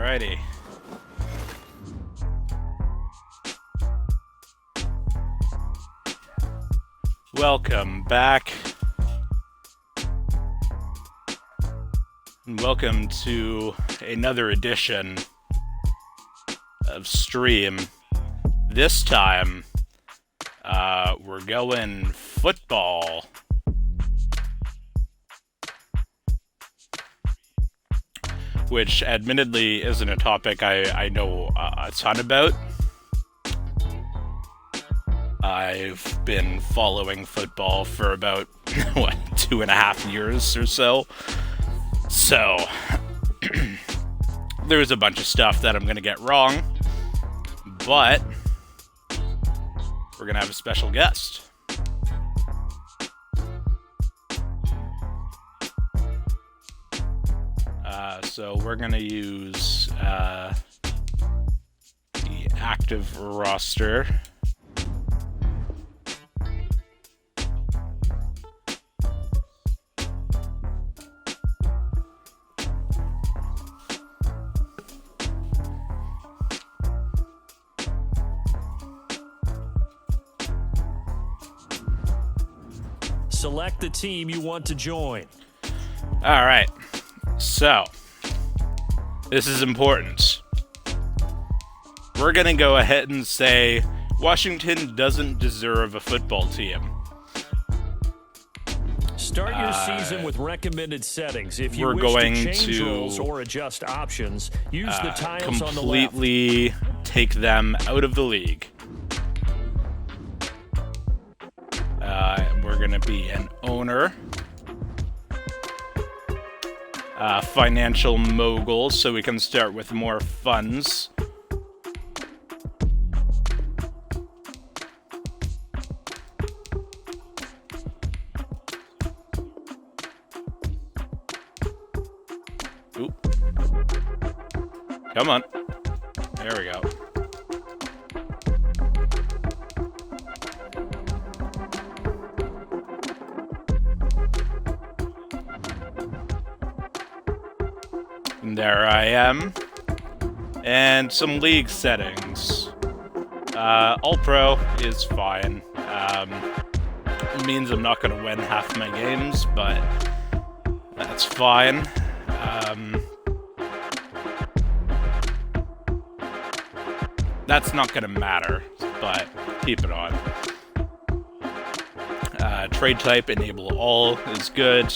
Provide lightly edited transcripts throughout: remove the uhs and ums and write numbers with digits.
Alrighty. Welcome back. And welcome to another edition of stream. This time, we're going football. Which admittedly isn't a topic I know a ton about. I've been following football for about, 2.5 years or so. So, there's a bunch of stuff that I'm going to get wrong, but we're going to have a special guest. So we're going to use the active roster. Select the team you want to join. All right. So, this is important. We're going to go ahead and say Washington doesn't deserve a football team. Start your season with recommended settings. If you we're wish going to change to roles or adjust options, use the tiles on the left. Completely take them out of the league. We're going to be an owner. Financial mogul, so we can start with more funds. Oop. Come on. There we go. And there I am. And some league settings. All-Pro is fine. It means I'm not going to win half my games, but that's fine. That's not going to matter, but keep it on. Trade type, enable all is good.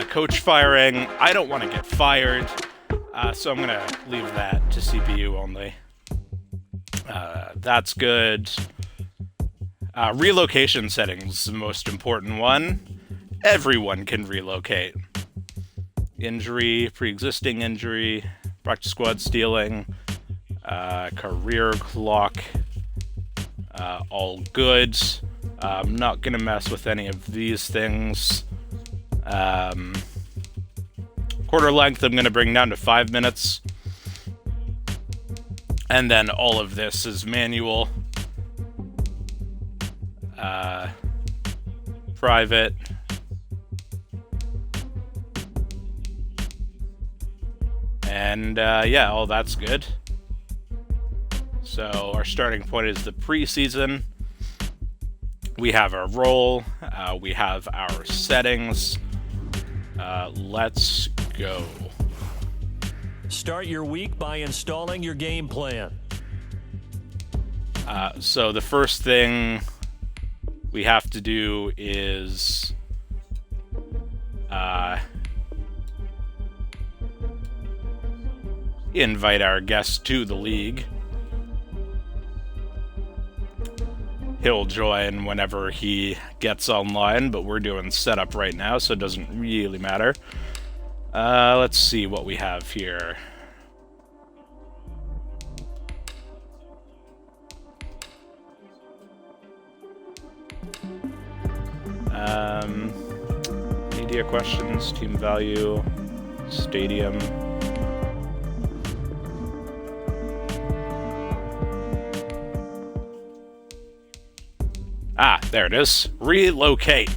Coach firing, I don't want to get fired, so I'm going to leave that to CPU only. That's good. Relocation settings, the most important one. Everyone can relocate. Injury, pre-existing injury, practice squad stealing, career clock, all good. I'm not going to mess with any of these things. Quarter length I'm going to bring down to 5 minutes. And then all of this is manual. Private. And yeah, all that's good. So our starting point is the preseason. We have our role. We have our settings. Let's go. Start your week by installing your game plan. So the first thing we have to do is invite our guest to the league. He'll join whenever he gets online, but we're doing setup right now, so it doesn't really matter. Let's see what we have here. Media questions, team value, stadium. Ah, there it is. Relocate.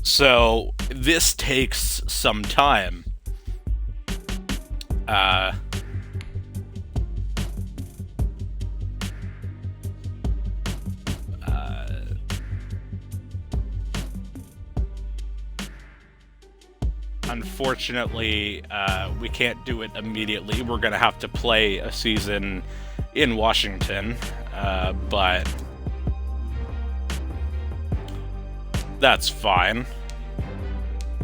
So this takes some time. Unfortunately, we can't do it immediately. We're going to have to play a season in Washington, but that's fine.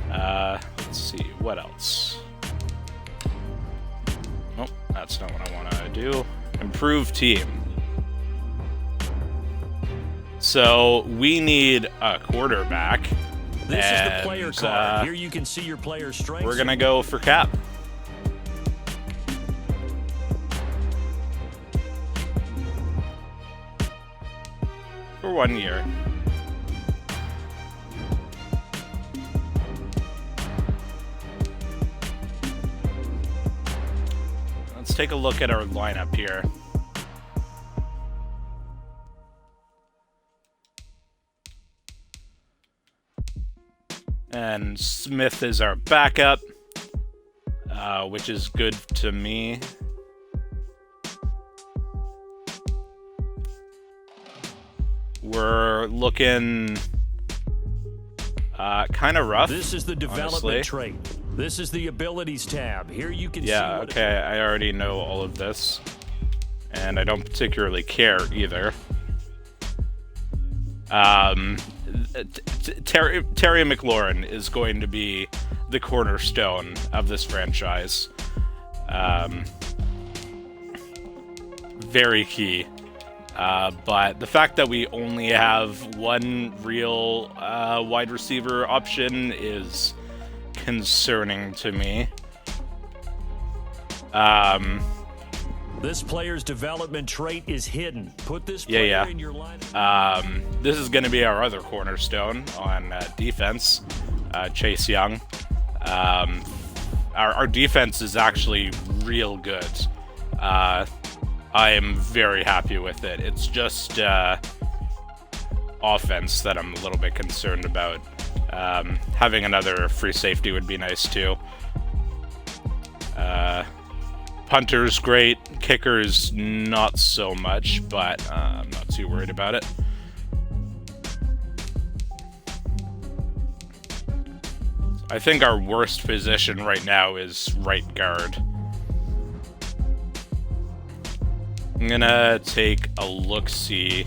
Let's see, what else? Oh, that's not what I want to do. Improve team. So, we need a quarterback. This is the player card. Here you can see your player's strengths. We're going to go for Cap. For 1 year. Let's take a look at our lineup here. And Smith is our backup, which is good to me. We're looking kind of rough. This is the development trait. This is the abilities tab. Here you can see. Yeah, okay, I already know all of this. And I don't particularly care either. Terry McLaurin is going to be the cornerstone of this franchise. Very key. But the fact that we only have one real wide receiver option is concerning to me. This player's development trait is hidden. Put this player in your lineup. This is going to be our other cornerstone on defense, Chase Young. Our defense is actually real good. I am very happy with it. It's just offense that I'm a little bit concerned about. Having another free safety would be nice too. Punter's great, kicker's not so much, but I'm not too worried about it. I think our worst position right now is right guard. I'm gonna take a look-see.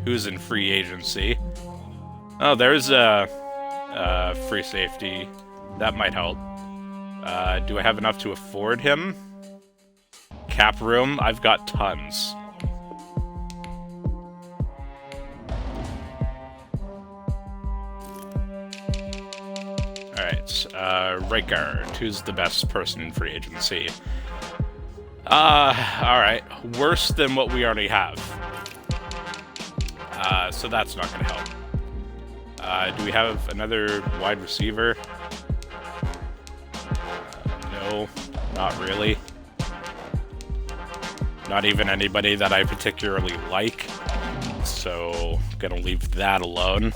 Who's in free agency? Oh, there's a free safety. That might help. Do I have enough to afford him? Cap room? I've got tons. Alright, right guard. Who's the best person in free agency? Alright. Worse than what we already have. So that's not gonna help. Do we have another wide receiver? No, not really. Not even anybody that I particularly like. So, gonna leave that alone.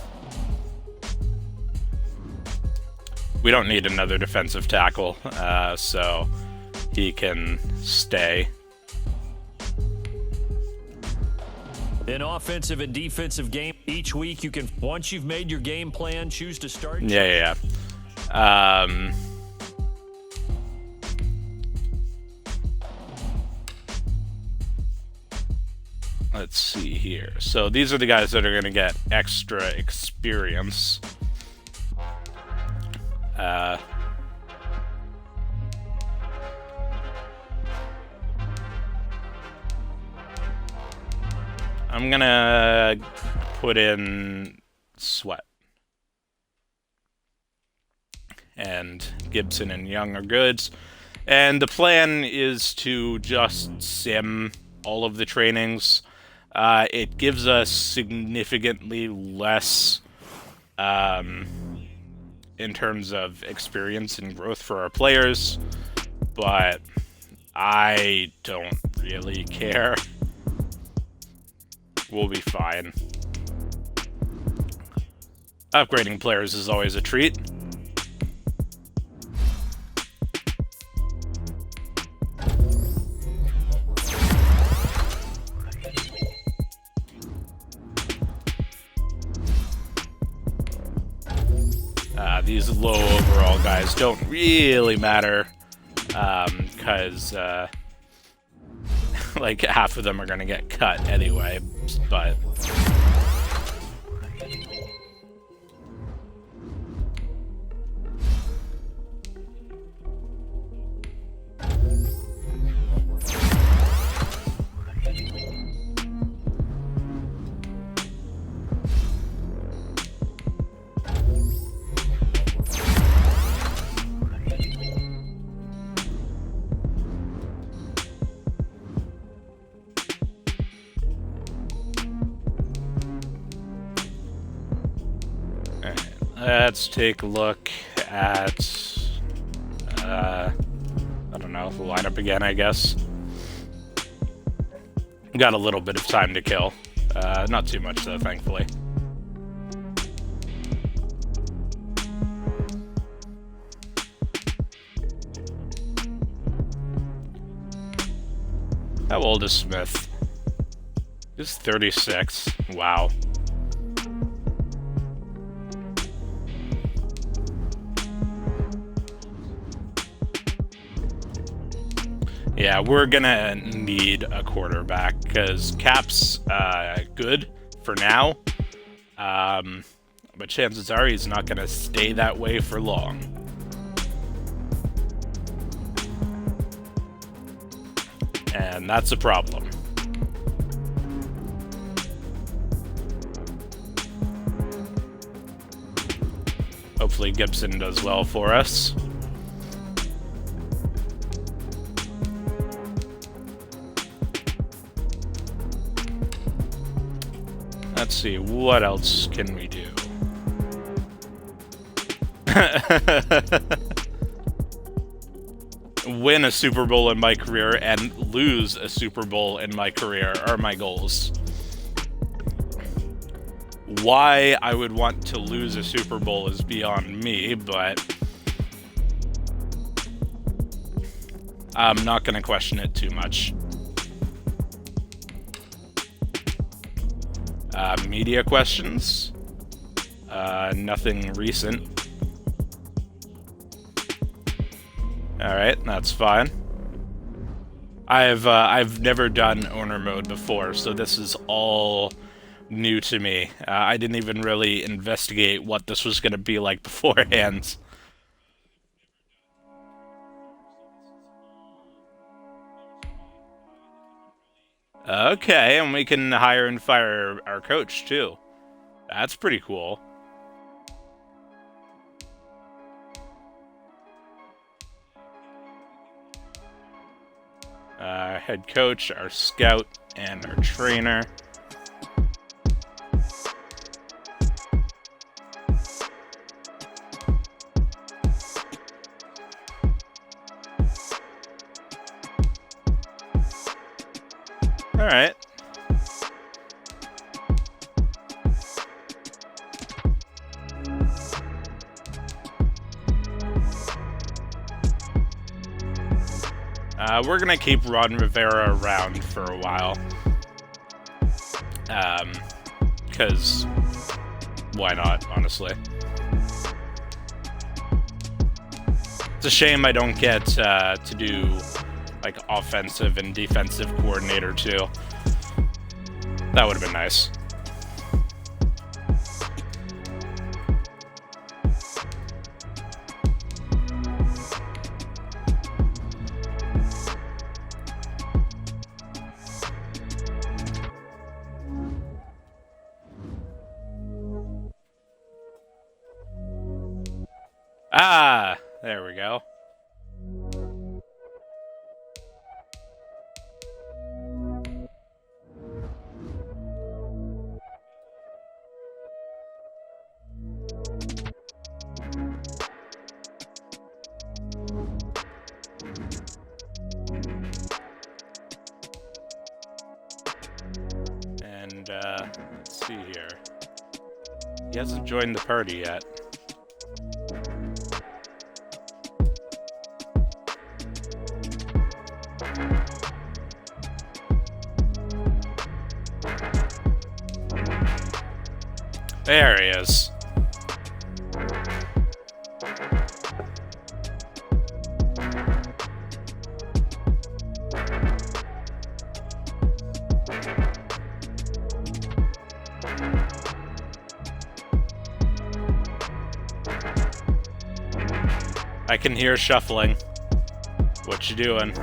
We don't need another defensive tackle, so he can stay. An offensive and defensive game each week. You can, once you've made your game plan, choose to start. Yeah. Let's see here. So these are the guys that are going to get extra experience. I'm gonna put in Sweat. And Gibson and Young are goods. And the plan is to just sim all of the trainings. It gives us significantly less in terms of experience and growth for our players, but I don't really care. We'll be fine. Upgrading players is always a treat. These low overall guys don't really matter, because like half of them are gonna get cut anyway, but let's take a look at, I don't know, the lineup again, I guess. Got a little bit of time to kill. Not too much, though, thankfully. How old is Smith? He's 36. Wow. Yeah, we're gonna need a quarterback because Cap's good for now, but chances are he's not gonna stay that way for long. And that's a problem. Hopefully Gibson does well for us. Let's see, what else can we do? Win a Super Bowl in my career and lose a Super Bowl in my career are my goals. Why I would want to lose a Super Bowl is beyond me, but I'm not going to question it too much. Media questions? Nothing recent. Alright, that's fine. I've never done owner mode before, so this is all new to me. I didn't even really investigate what this was going to be like beforehand. Okay, and we can hire and fire our coach, too. That's pretty cool. Head coach, our scout, and our trainer. All right. We're gonna keep Ron Rivera around for a while. Because why not, honestly? It's a shame I don't get to do like offensive and defensive coordinator too. That would have been nice. Ah, there we go. And And, let's see here. He hasn't joined the party yet. There he is. I can hear shuffling. What you doing?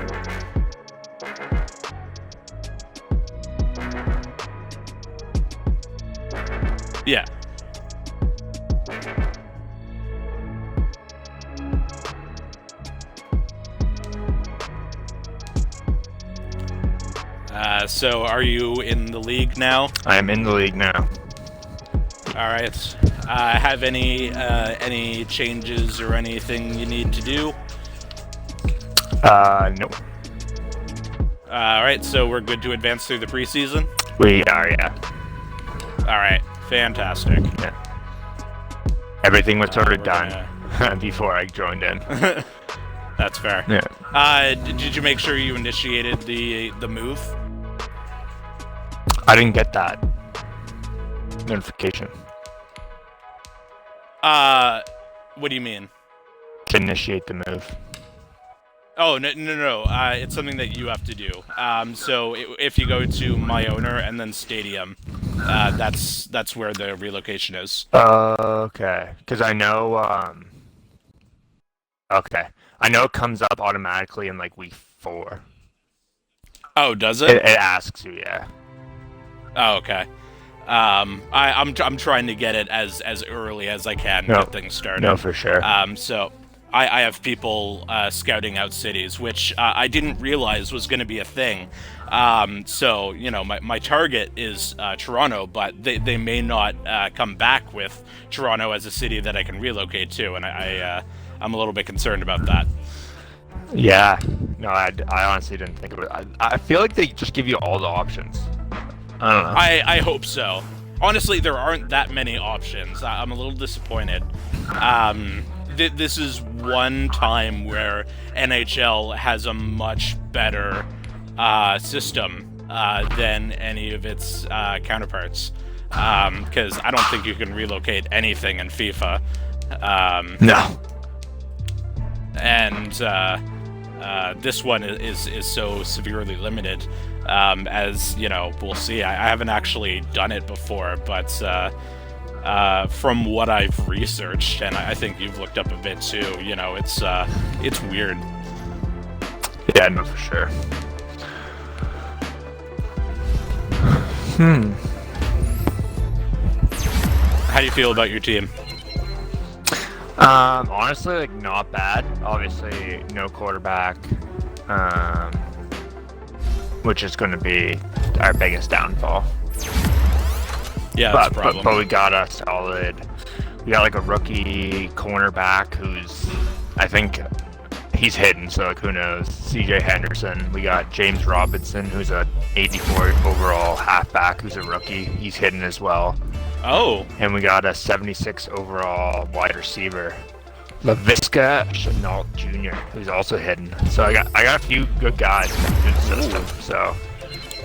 Yeah. So are you in the league now? I am in the league now. Alright. Have any changes or anything you need to do? Nope. Alright, so we're good to advance through the preseason? We are, yeah. Alright, fantastic. Yeah. Everything was sort of we're done before I joined in. That's fair. Yeah. Did you make sure you initiated the move? I didn't get that notification. What do you mean? To initiate the move. Oh, no. It's something that you have to do. So if you go to My Owner and then Stadium, that's where the relocation is. Okay. Because I know, okay. I know it comes up automatically in, like, week 4. Oh, does it? It asks you, yeah. Oh, okay. I'm trying to get it as early as I can to get things started. No, for sure. So I have people scouting out cities, which I didn't realize was going to be a thing. So, you know, my target is Toronto, but they may not come back with Toronto as a city that I can relocate to, and I'm a little bit concerned about that. Yeah. No, I honestly didn't think of it. I feel like they just give you all the options. I don't know. I hope so. Honestly, there aren't that many options. I'm a little disappointed. This is one time where NHL has a much better system than any of its counterparts. Because I don't think you can relocate anything in FIFA. No. And this one is so severely limited. As you know, we'll see. I haven't actually done it before, but from what I've researched, and I think you've looked up a bit too, you know, it's weird. Yeah, no, for sure. How do you feel about your team? Honestly, like, not bad. Obviously, no quarterback. Which is going to be our biggest downfall. Yeah, that's a problem. But we got a solid. We got like a rookie cornerback who's, I think, he's hidden. So like, who knows? C.J. Henderson. We got James Robinson, who's a 84 overall halfback, who's a rookie. He's hidden as well. Oh. And we got a 76 overall wide receiver, LaVisca Chenault Jr., who's also hidden. So I got a few good guys in the system. So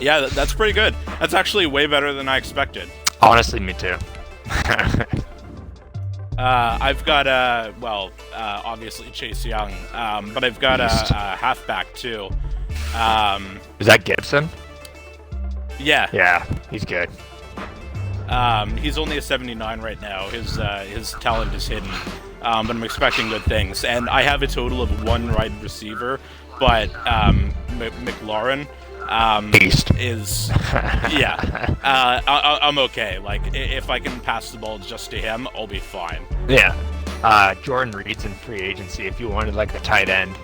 yeah, that's pretty good. That's actually way better than I expected. Honestly, me too. I've got obviously Chase Young, but I've got a halfback too. Is that Gibson? Yeah. Yeah, he's good. He's only a 79 right now. His talent is hidden. But I'm expecting good things. And I have a total of 1 wide receiver, but McLaurin is... Yeah. I'm okay. Like, if I can pass the ball just to him, I'll be fine. Yeah. Jordan Reed's in free agency if you wanted, like, a tight end.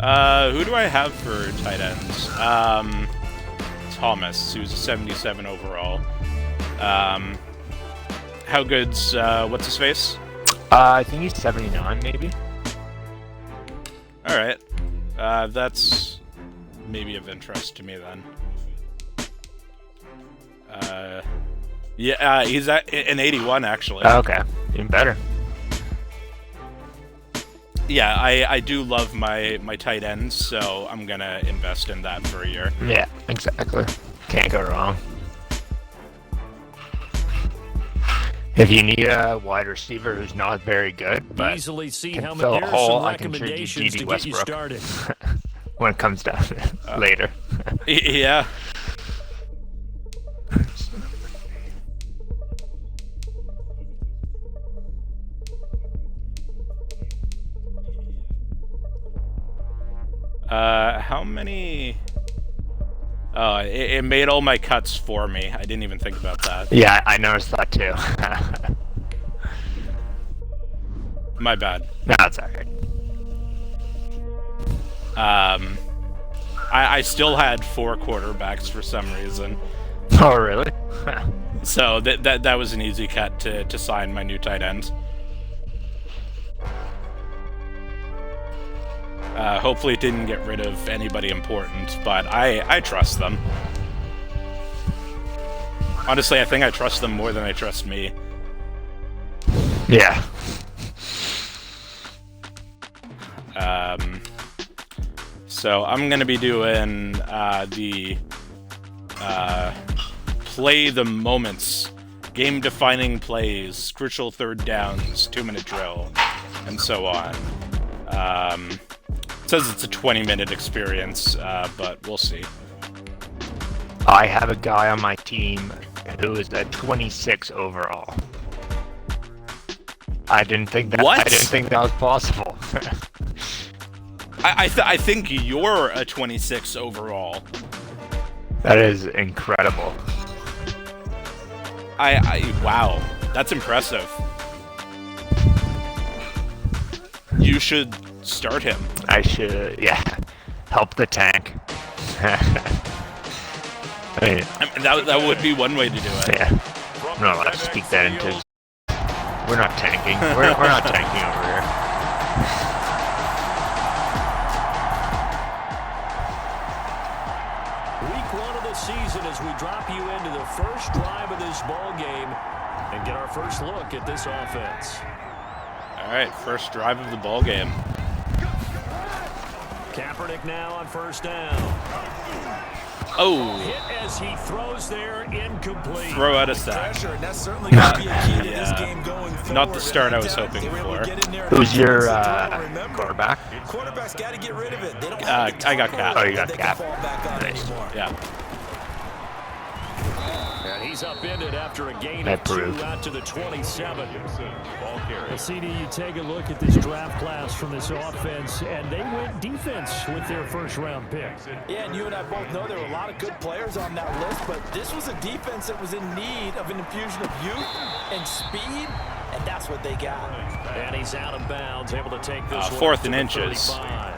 Who do I have for tight ends? Thomas, who's a 77 overall. How good's, what's his face? I think he's 79, maybe. Alright. That's maybe of interest to me then. Yeah, he's at an 81 actually. Okay, even better. Yeah, I do love my tight ends, so I'm gonna invest in that for a year. Yeah, exactly. Can't go wrong. If you need a wide receiver who's not very good, but Easily see can how fill a there are hole, some I can trade you recommendations GD to get you Westbrook started. when it comes down later. Yeah. How many? Oh, it made all my cuts for me. I didn't even think about that. Yeah, I noticed that too. My bad. No, it's alright. I still had 4 quarterbacks for some reason. Oh, really? So that was an easy cut to sign my new tight end. Hopefully it didn't get rid of anybody important, but I trust them. Honestly, I think I trust them more than I trust me. Yeah. So I'm gonna be doing the play the moments, game-defining plays, crucial third downs, 2-minute drill, and so on. It says it's a 20-minute experience, but we'll see. I have a guy on my team who is a 26 overall. I didn't think that. What? I didn't think that was possible. I think you're a 26 overall. That is incredible. Wow, that's impressive. You should start him. I should, yeah, help the tank. I mean, that would be one way to do it. yeah, I'm not allowed to speak that into. We're not tanking. We're not tanking over here. Week 1 of the season as we drop you into the first drive of this ball game and get our first look at this offense. All right, first drive of the ball game. Kaepernick now on first down. Oh, Hit as he throws there, incomplete. throw out a sack. Pressure, and that's certainly going to be a key to this Yeah. game going forward. Not the start I was Anytime hoping they were able for. to get in there Who's and your fix the throw, remember, quarterback? Quarterbacks got to get rid of it. They don't I have got Cap. Oh, you got they Cap. can fall back on Nice. anymore. Yeah. And he's upended after a gain That of 2 proved. out to the 27. Well, CD, you take a look at this draft class from this offense, and they went defense with their first-round pick. Yeah, and you and I both know there were a lot of good players on that list, but this was a defense that was in need of an infusion of youth and speed, and that's what they got. And he's out of bounds, able to take this one 4th to and the inches. 35.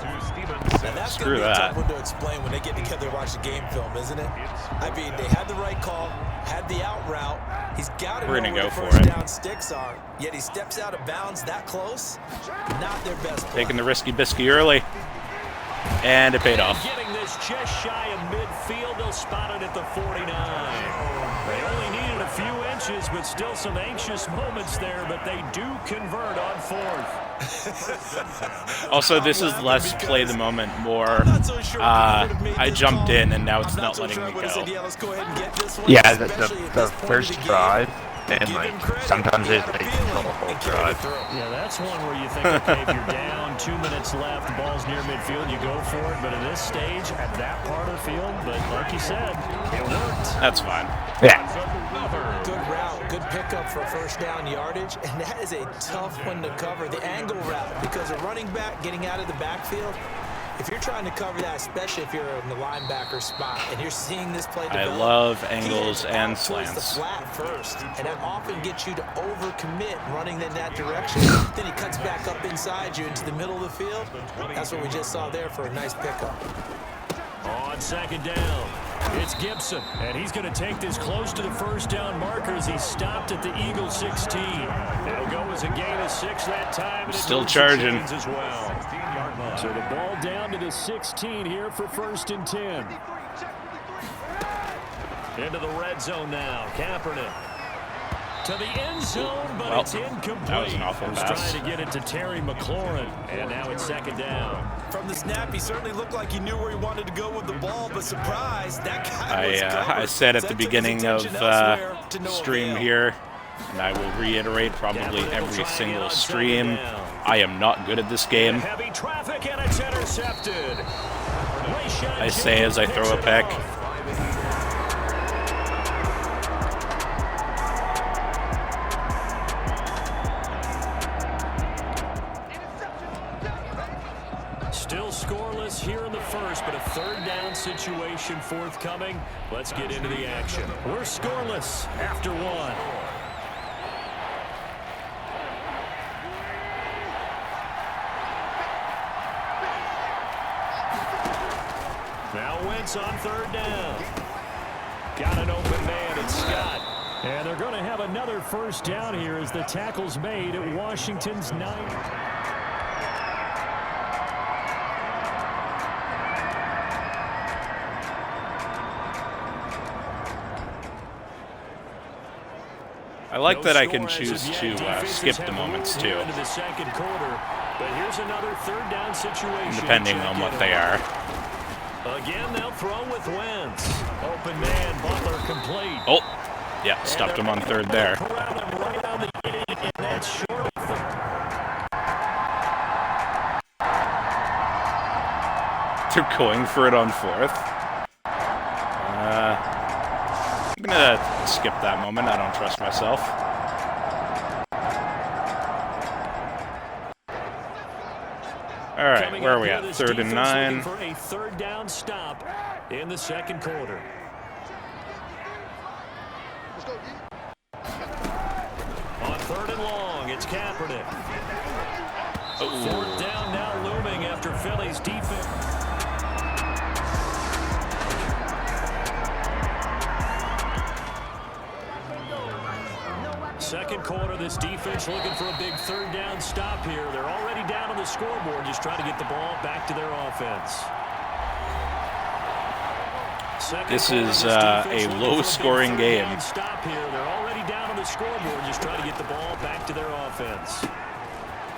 And that's Screw going to be a that. tough one to explain when they get together and watch the game film, isn't it? I mean, they had the right call, had the out route. He's got to know We're gonna where go the for first it. down sticks are. Yet he steps out of bounds that close. Not their best play. Taking the risky biscuit early, and it paid off. Getting this just shy of midfield, they'll spot it at the 49. They only needed a few inches, but still some anxious moments there, but they do convert on 4th. Also, this is less play the moment, more. I'm not so sure I would've made I this jumped call. in, and now it's I'm not so letting sure I me would've go. said, yeah, let's go ahead and get this one, Yeah, especially at the this point of first the game. drive, and Give like him credit. sometimes He there's had like the the field whole and carried drive. it through. Yeah, that's one where you think, okay, if you're down, 2 minutes left, the ball's near midfield, you go for it. But at this stage, at that part of the field, but like you said, it worked. That's fine. Yeah, Good route, good pickup for first down yardage, and that is a tough one to cover, the angle route, because a running back getting out of the backfield, if you're trying to cover that, especially if you're in the linebacker spot, and you're seeing this play I develop, love he angles heads and out towards the slants. flat first, and that often gets you to overcommit running in that direction. Then he cuts back up inside you into the middle of the field. That's what we just saw there for a nice pickup. On 2nd down, it's Gibson, and he's going to take this close to the first down marker as he stopped at the Eagle 16. It'll go as a gain of 6 that time. And Still it goes charging. to Chains as well. So the ball down to the 16 here for 1st and 10. Into the red zone now. Kaepernick. To the end zone, but Well, it's incomplete. that was an awful pass. Trying to get it to Terry McLaurin, and now it's second down. From the snap, he certainly looked like he knew where he wanted to go with the ball, but surprise, that guy was covered. I said at the That took his beginning of attention elsewhere to no stream avail. here, and I will reiterate probably every single stream, I am not good at this game. Heavy traffic, and it's intercepted. I say as I throw a pick. Still scoreless here in the first, but a third down situation forthcoming. Let's get into the action. We're scoreless after one. Now Wentz on third down. Got an open man, it's Scott. And they're going to have another first down here as the tackle's made at Washington's 9. I like that I can choose to skip the moments too, Into the second quarter, but here's another third down situation. depending on what they are. Again, they'll throw with Wentz. Open man, Butler complete. Oh, yeah, stuffed him on third there. Around him right on the end, and that's short. They're going for it on fourth. I'm gonna skip that moment. I don't trust myself. All right, where are we at? Third and 9. For a third down stop in the second quarter. On third and long, it's Kaepernick. Fourth down now looming after Philly's defense. Second quarter, this defense looking for a big third down stop here. They're already down on the scoreboard, just trying to get the ball back to their offense. This is a low-scoring game. Stop here. They're already down on the scoreboard, just trying to get the ball back to their offense.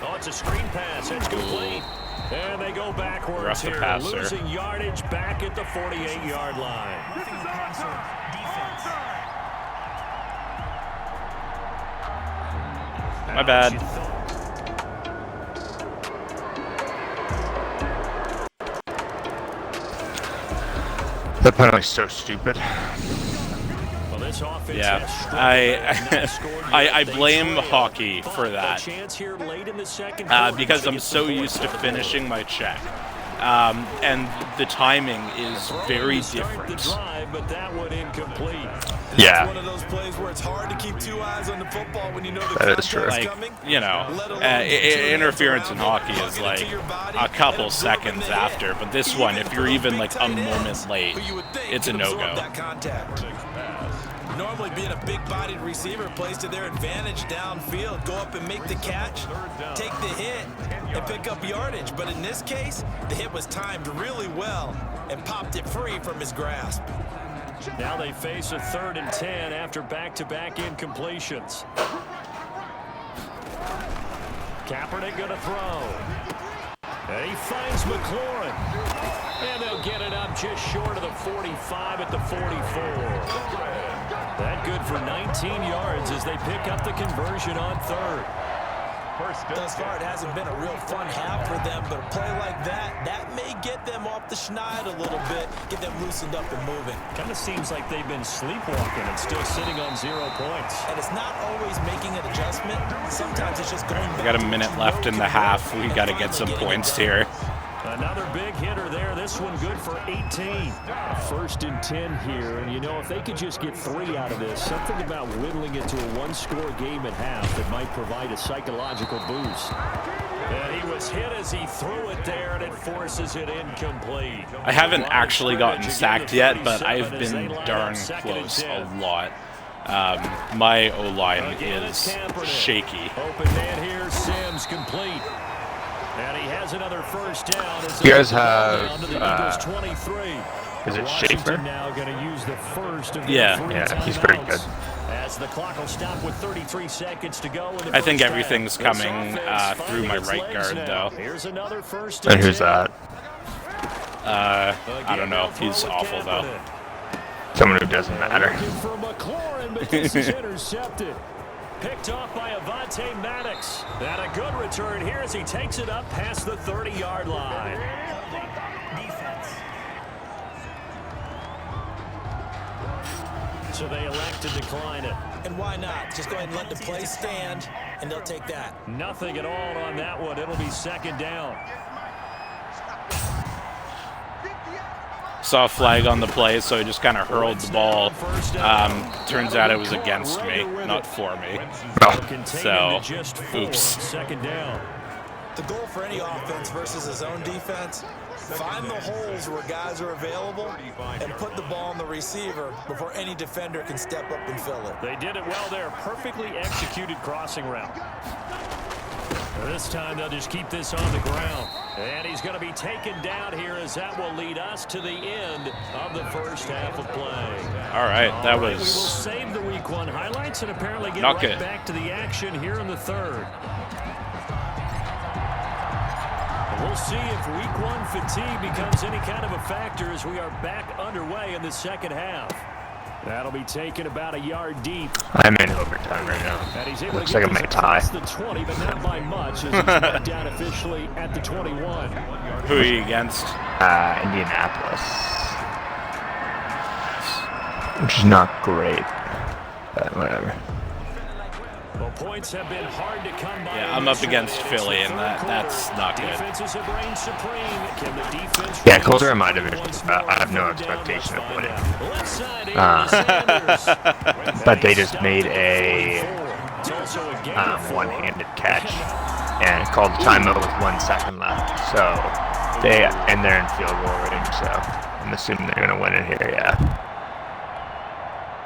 Oh, it's a screen pass. That's complete. And they go backwards Rough the here, passer. losing yardage back at the 48-yard line. My bad. That penalty's so stupid. Well, this offense Yeah, has struggled. Not scored yet. I They blame trail. hockey for A that. chance here late in the second quarter Because to I'm get so the used to fourth. finishing my check. And the timing is very Start the different. drive, but that one incomplete. Yeah. It's one of those plays where it's hard to keep two eyes on the football when you know the That is true. contact's Like, coming. you know, Let alone two interference in hands around hockey it, is hugging it like to your body, a couple and absorbing seconds the hit. after, but this one, if you're even like a Tight ends, moment late, who you would think it's a could absorb no-go. that contact. Normally being a big-bodied receiver plays to their advantage downfield. Go up and make the catch, take the hit, and pick up yardage. But in this case, the hit was timed really well and popped it free from his grasp. Now they face a 3rd and 10 after back-to-back incompletions. Kaepernick going to throw. And he finds McLaurin. And they'll get it up just short of the 45 at the 44. That good for 19 yards as they pick up the conversion on 3rd. Thus far, it hasn't been a real fun half for them, but a play like that may get them off the schneid a little bit, get them loosened up and moving. Kind of seems like they've been sleepwalking and still sitting on 0 points. And it's not always making an adjustment. Sometimes it's just going back. We got a minute left in the half. We got to get some points here. Another big hitter there. This one good for 18. A 1st and 10 here. And, you know, if they could just get 3 out of this, something about whittling it to a one-score game at half that might provide a psychological boost. And he was hit as he threw it there, and it forces it incomplete. I haven't actually gotten sacked yet, but I've been darn close a lot. My O-line is shaky. Open man here, Sims complete. And he has another first down. As You guys down have to the Eagles 23. Is it Washington Schaefer? now going to use the first of Yeah. three Yeah, he's pretty timeouts. good. As the clock will stop with 33 seconds to go in the I think first everything's half. coming This offense through my finding its right legs guard, now. though. Here's another first And who's 10. that? I don't know. He's awful, though. Someone who doesn't matter. Looking for McLaurin, but this is intercepted. Picked off by Avonte Maddox. And a good return here as he takes it up past the 30-yard line. So they elect to decline it. And why not? Just go ahead and let the play stand, and they'll take that. Nothing at all on that one. It'll be second down. Saw a flag on the play, so he just kind of hurled the ball. Turns out it was against me, not for me. So, oops. Second down. The goal for any offense versus his own defense, find the holes where guys are available and put the ball on the receiver before any defender can step up and fill it. They did it well there. Perfectly executed crossing route. This time they'll just keep this on the ground. And he's going to be taken down here as that will lead us to the end of the first half of play. All right, that We will was save the week one highlights and apparently get not right good. back to the action here in the third. We'll see if week one fatigue becomes any kind of a factor as we are back underway in the second half. That'll be taken about a yard deep. I'm in overtime right now. And he's able Looks to like get I may this tie. across the 20, but not by much as he's marked down officially at the 21. who are you against? Indianapolis. Which is not great, but whatever. Well, points have been hard to come by. Yeah, I'm up against Philly, and that's not good. Defenses have reigned supreme. Can the defense Yeah, Colts are in my division. I have no expectation of winning. But they just made a one-handed catch and called the timeout with 1 second left. So they're in field goal range. So I'm assuming they're gonna win it here. Yeah.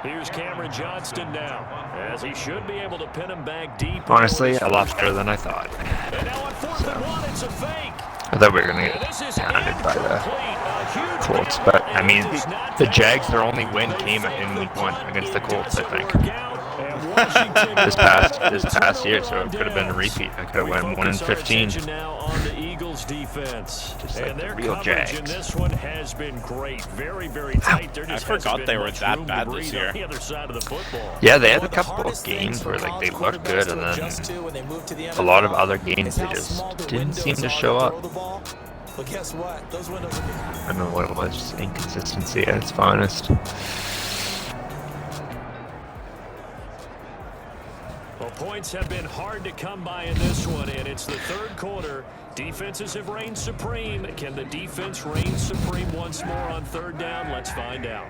Here's Cameron Johnston now, as he should be able to pin him back deep. Honestly, a lot better than I thought. And now on 4th and 1, it's a fake. I thought we were gonna get This is pounded by the incomplete. Colts, but I mean, the Jags, their only win came in week 1 against the Colts, I think. This past year, so it could have been a repeat. I could have went 1-15. Now on the Eagles defense. Just like And the their real coverage in Jags. this one has been great. Very, very tight. There just I forgot hasn't they been were much that room bad to this breathe year. on the other side of the football. Yeah, they had a One of the couple of hardest games things for where like they college looked good, quarterbacks and to then adjust to when they move to the a lot of NFL other is games they how just small the didn't seem windows to are show throw up. the ball. But guess what? Those windows are I don't know what it was, just inconsistency at its finest. Well, points have been hard to come by in this one, and it's the third quarter. Defenses have reigned supreme. Can the defense reign supreme once more on third down? Let's find out.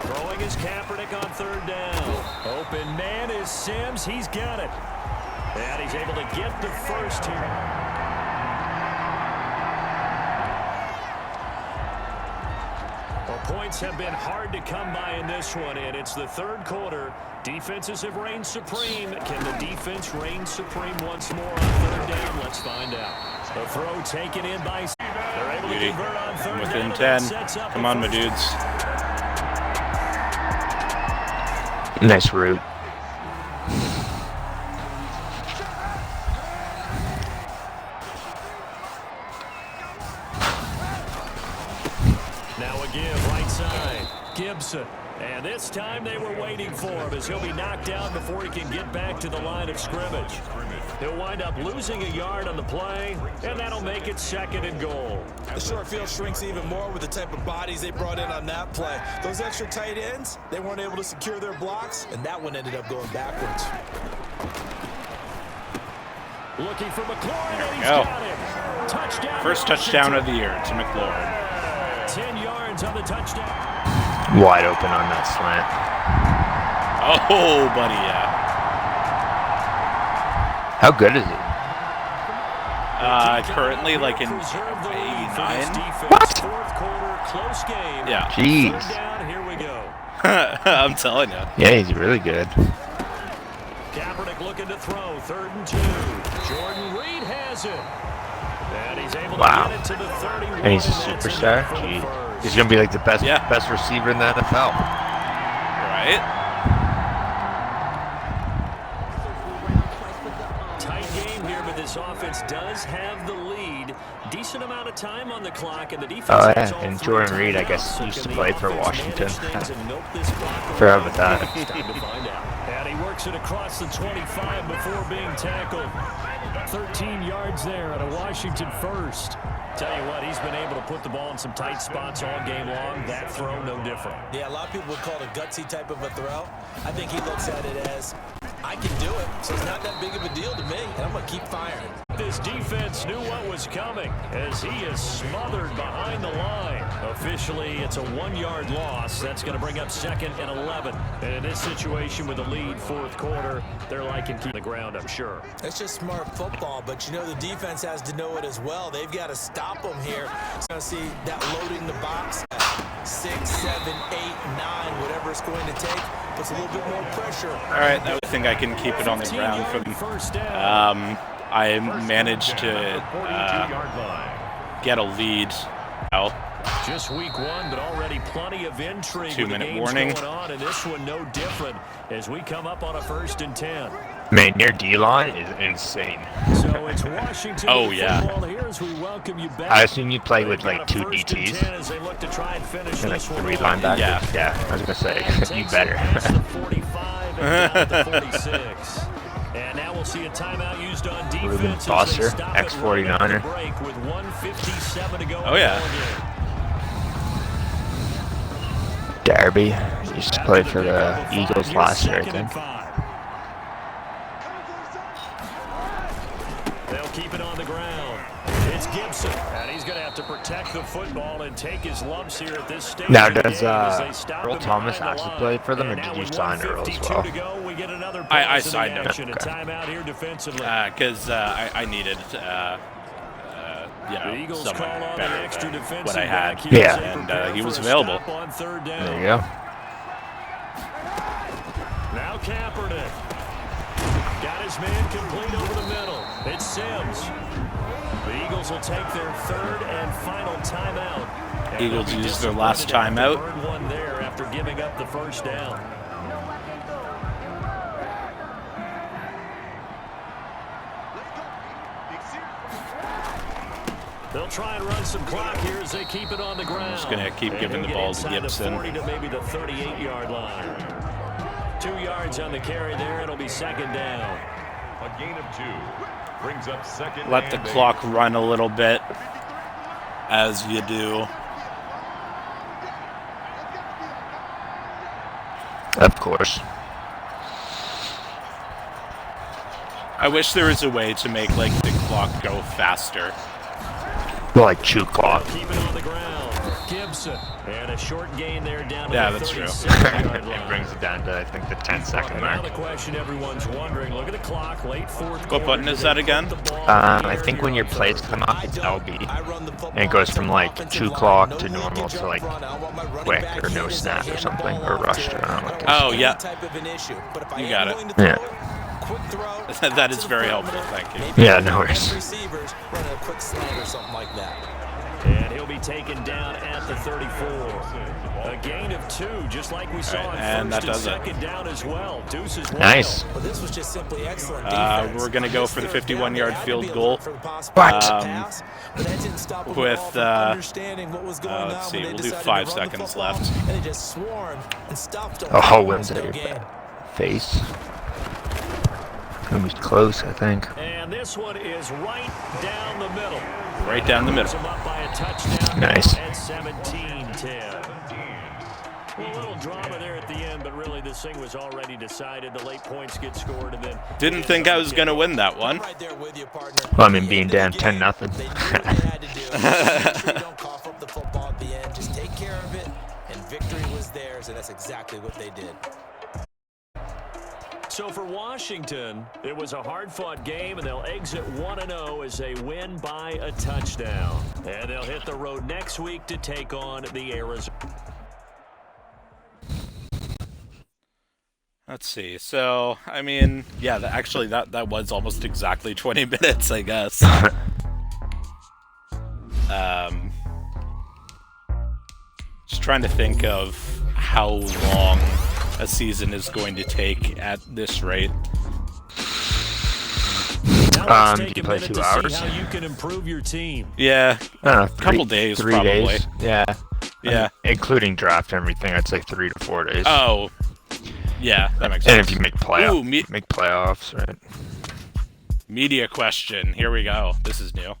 Throwing is Kaepernick on third down. Open man is Sims. He's got it. And he's able to get the first here. Points have been hard to come by in this one, and it's the third quarter. Defenses have reigned supreme. Can the defense reign supreme once more on third down? Let's find out. The throw taken in by... They're able to convert on third Within down. 10. Come on, my dudes. Nice route. Now a give, right side. Gibson. And this time they were waiting for him as he'll be knocked down before he can get back to the line of scrimmage. He'll wind up losing a yard on the play, and that'll make it 2nd and goal. The short field shrinks even more with the type of bodies they brought in on that play. Those extra tight ends, they weren't able to secure their blocks, and that one ended up going backwards. Looking for McLaurin, and he's go. got him. Touchdown. First touchdown of the year to McLaurin. 10 yards on the touchdown. Wide open on that slant. Oh, buddy, yeah. How good is he? Currently, like in Preserve the lead for 89. this defense. What? Fourth quarter, close game. Yeah. Jeez. Third down, here we go. I'm telling you. Yeah, he's really good. Kaepernick looking to throw, 3rd and 2. Jordan Reed has it. And he's able Wow. to get it to the 31. And he's a and that's superstar. enough for the Gee. first. He's gonna be like the best Yeah. best receiver in the NFL. Right? Tight game here, but this offense does have the lead. Decent amount of time on the clock, and the defense Oh, has yeah, all and three Jordan Reed, I timeouts. guess, So used can to the play for offense Washington. manage things and milk this clock Forgot away? about that. It's time to find out. And he works it across the 25 before being tackled. 13 yards there on a Washington first. Tell you what, he's been able to put the ball in some tight spots all game long. That throw, no different. Yeah, a lot of people would call it a gutsy type of a throw. I think he looks at it as, I can do it, so it's not that big of a deal to me, and I'm going to keep firing. This defense knew what was coming as he is smothered behind the line. Officially, it's a 1-yard loss. That's going to bring up 2nd and 11. And in this situation with the lead, fourth quarter, they're liking keeping the ground, I'm sure. It's just smart football, but you know the defense has to know it as well. They've got to stop them here. You're going to see that loading the box, 6, 7, 8, 9, whatever it's going to take, puts a little bit more pressure. All right, I think I can keep it on the ground from. I managed to get a lead. Just week 1, but already plenty of intrigue. 2-minute warning. Going on, and this one no different as we come up on a 1st and 10. Man, your D-line is insane. So it's Washington. Oh, yeah. Here as we welcome you back. I assume you play with like 2 First and 10 DTs as they look to try and finish and like this one 3 off. linebackers. Yeah. I was gonna say, you Takes it past better. the 45 and down to the 46. And now we'll see a timeout used on defense. Ruben as they Foster, stop it right ex-49er. at the break with 1:57 to go. Oh, yeah. Darby used to play for the Eagles last year, I think. They'll keep it on the ground. It's Gibson, and he's going to have to protect the football and take his lumps here at this stage. Now, of the does game as they stop Earl him Thomas behind the actually line. play for them, or And did now you with sign Earl as 1:52 well? to go, we get another I pause in the signed him. action. A Okay. timeout here defensively. Because I needed, The Eagles call someone on the better extra than defensive what I had. back here Yeah. as they And prepare he for was a available. stop on 3rd down. There you go. Now Kaepernick. Got his man complete over the middle. It's Sims. The Eagles will take their 3rd and final timeout. And Eagles they'll be use their last disappointed to have timeout. earned one there after giving up the 1st down. They'll try and run some clock here as they keep it on the ground. just gonna keep And giving he'll the get ball to inside Gibson. The 40 to maybe the 38-yard line. 2 yards on the carry there. It'll be 2nd down. A gain of 2 brings up 2nd. Let the clock run a little bit, as you do. Of course. I wish there was a way to make like the clock go faster. Well, like chew clock. Keep it on the ground. Gibson. And a short gain there down to Yeah, the that's true. 37-yard line. It brings it down to, I think, the 10-second Now mark. the question everyone's wondering, look at the clock, late fourth What quarter. button is that again? I think when your plays come up, it's LB. And it goes from like 2 clock to normal to like quick or no snap or something, or rushed, or I don't know what it is. Oh, yeah. You got it. Yeah. Quick throw. That is very helpful, thank you. Yeah, no worries. Receivers running a quick slant or something like that. And he'll be taken down at the 34. A gain of 2, just like we saw Right, on and that first does and it. 2nd down as well. Deuce is Nice. But this was just simply excellent defense. We're gonna go for the 51-yard field goal. What? With, let's see, Let's we'll do 5 seconds left. And they just swarmed and stopped them. Oh, wins at your face. Gonna be close, I think. And this one is right down the middle. Right down the middle. Puts him up by a touchdown. Nice. At 17-10. Well, a little drama there at the end, but really this thing was already decided. The late points get scored, and then Didn't think I was gonna win that one. Right there with you, partner. Well, I mean, being down 10-0. They knew what they had to do. Make sure you don't cough up the football at the end. Just take care of it, and victory was theirs, and that's exactly what they did. So for Washington, it was a hard-fought game, and they'll exit 1-0 as they win by a touchdown. And they'll hit the road next week to take on the Arizona. Let's see. So, I mean, yeah, actually, that was almost exactly 20 minutes, I guess. Just trying to think of how long a season is going to take at this rate. Now let's Do take you a play minute 2 to hours? see how you can improve your team. Yeah, I don't know, couple days, 3 probably. days. Yeah. yeah. I mean, including draft and everything, I'd say 3 to 4 days. Oh, yeah, that makes and sense. if you make Ooh, make playoffs, right? media question. Here we go. This is new.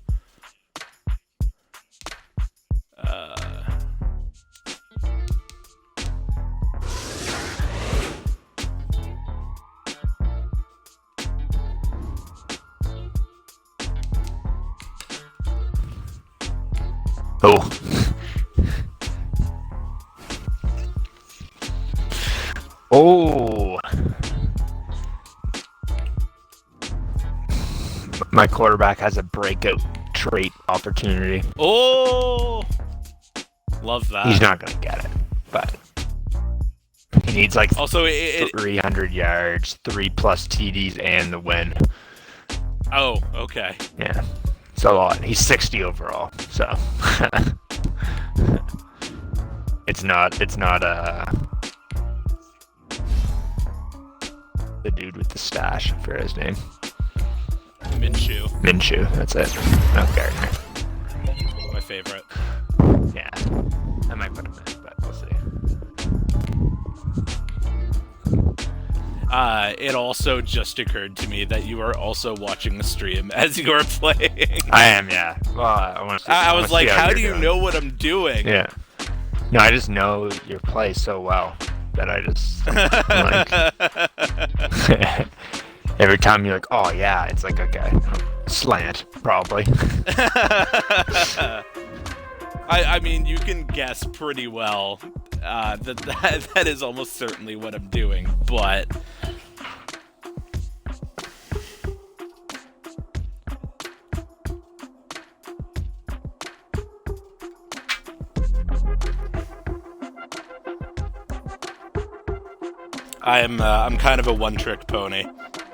Oh. Oh. My quarterback has a breakout trait opportunity. Oh, love that. He's not going to get it, but he needs like Also, 300 yards, 3+ TDs, and the win. Oh, okay. Yeah, it's a lot. He's 60 overall, so it's not the dude with the stash. I forget his name. Minshew, that's it. Not Gardner. My favorite. Yeah, I might put him in, but we'll see. It also just occurred to me that you are also watching the stream as you are playing. I am, yeah. Well, I want to. I was like, how do you know what I'm doing? Yeah. No, I just know your play so well that I just like every time you're like, oh yeah, it's like okay, slant probably. I mean, you can guess pretty well that is almost certainly what I'm doing, but I'm kind of a one-trick pony,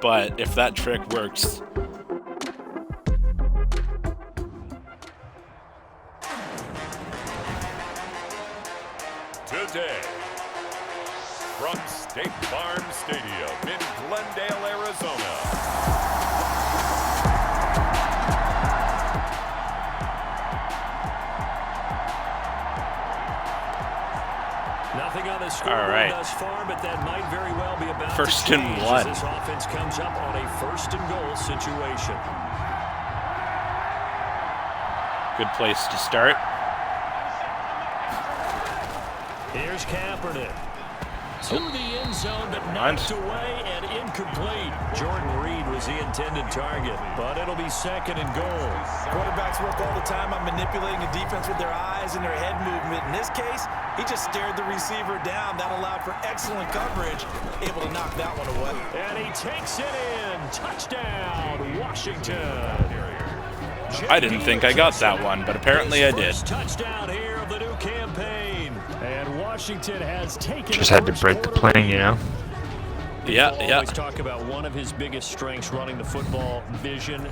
but if that trick works. Today, from State Farm Stadium in Glendale, Arizona. Nothing on the scoreboard thus far, but that might very well be about First to and change one. as this offense comes up on a 1st and goal situation. Good place to start. Here's Kaepernick. To the end zone, but knocked away and incomplete. Jordan Reed was the intended target, but it'll be 2nd and goal. Quarterbacks work all the time on manipulating a defense with their eyes and their head movement. In this case, he just stared the receiver down. That allowed for excellent coverage, able to knock that one away. And he takes it in. Touchdown, Washington. I didn't think I got that one, but apparently I did. Touchdown here of the new campaign. And Washington has taken. Just had to break the plane, you know. Yeah. Always talk about one of his biggest strengths, running the football, vision.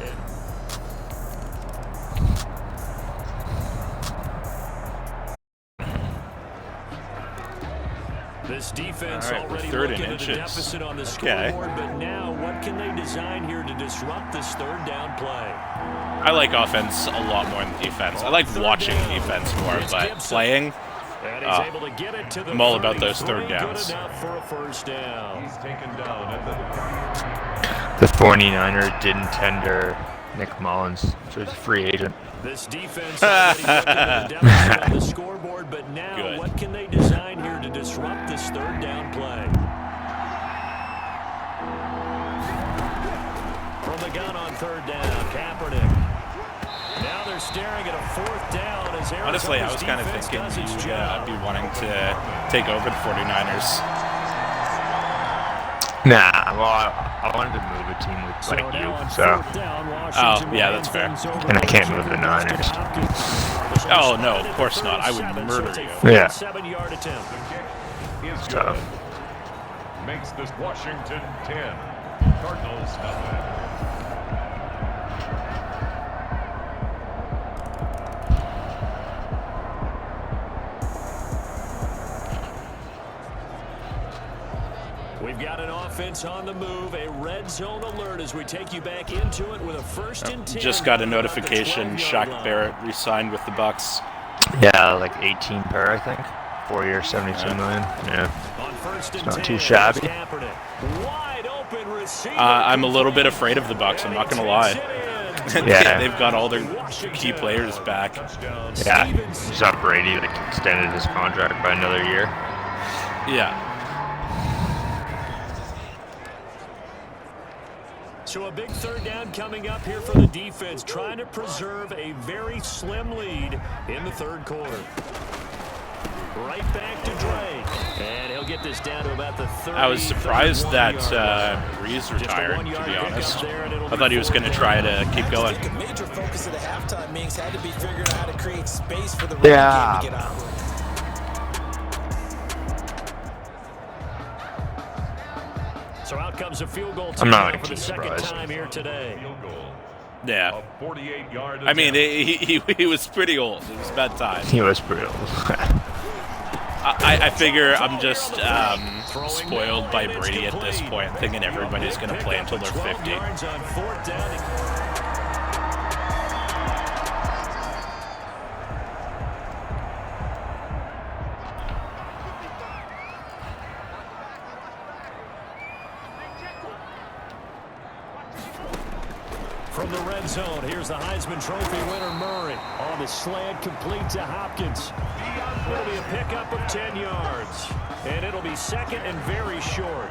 This defense already looking at the deficit on the scoreboard, but now what can they design here to disrupt this 3rd down play? I like offense a lot more than defense. I like watching defense more, but playing, I'm all about those 3rd downs. For a 1st down. He's taken down at The 49ers didn't tender Nick Mullins, so he's a free agent. This defense already looking at the deficit on the scoreboard, but now what can they design here to disrupt this 3rd down play? From the gun on 3rd down, Kaepernick. Now they're staring at a 4th down as Arizona's Honestly, I was kind of thinking you'd be wanting to take over the 49ers. Nah, well, I wanted to move a team with like you, so. Oh, yeah, that's fair. And I can't move the Niners. Oh, no, of course not. I would murder you. Yeah. is Tough. Makes this Washington 10. Cardinals nothing. They've got an offense on the move, a red zone alert as we take you back into it with a 1st and 10. Just got a notification. Shaq Barrett re-signed with the Bucks. Yeah, like 18 per, I think. 4 years, 72 million. Yeah. On 1st and It's not 10, too shabby. wide open receiver. I'm a little bit afraid of the Bucks. I'm not gonna lie. Yeah. They've got all their key players back. Yeah. You saw Brady like extended his contract by another year. Yeah. So a big 3rd down coming up here for the defense, trying to preserve a very slim lead in the 3rd quarter. Right back to Drake, and he'll get this down to about the 30. I was surprised that Breeze retired, to be honest. I thought he was going to try to keep going. I think a major focus of the halftime meetings had to be figuring out how to create space for the running game to get out. So out comes a field goal I'm not, like, for the too 2nd surprised. time here today. Field goal. Yeah. A 48-yard I mean, attempt. he was pretty old. It was bedtime. He was brutal. I figure I'm just spoiled by Brady at this point, thinking everybody's going to play until they're 50. Yards on 4th down. From the red zone, here's the Heisman Trophy winner Murray. On the slant, complete to Hopkins. It'll be a pickup of 10 yards. And it'll be 2nd and very short.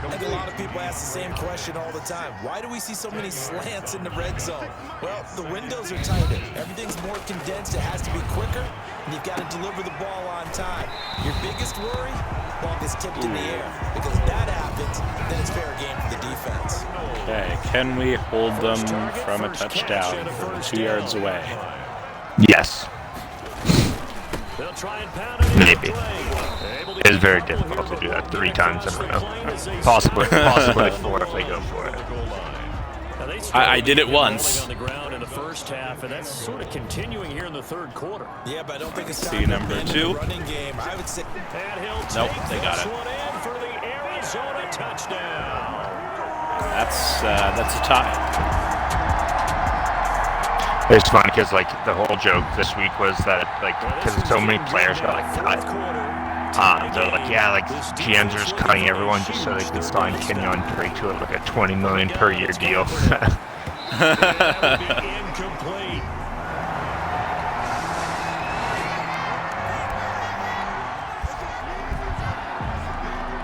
I think a lot of people ask the same question all the time. Why do we see so many slants in the red zone? Well, the windows are tighter. Everything's more condensed. It has to be quicker, and you've got to deliver the ball on time. Your biggest worry? Ball gets tipped in the air. Because if that happens, then it's fair game for the defense. Okay, can we hold them from a touchdown from 2 yards away? Yes. They'll try and pound it. Maybe. It is very difficult to do that 3 times in a row. Possibly 4 if they go for it. I did it once. On the ground in the 1st half, and that's sort of continuing here in the 3rd quarter. Yeah, but I don't think it's See time number to 2. running game. I would say Nope, they got it. One in for the Arizona touchdown. That's a tie. It's fun because like the whole joke this week was that like because so many players got like cut. They're like, yeah, like GMs are just cutting everyone just so they can sign Kenyon Drake to like a $20 million per year deal. Incomplete.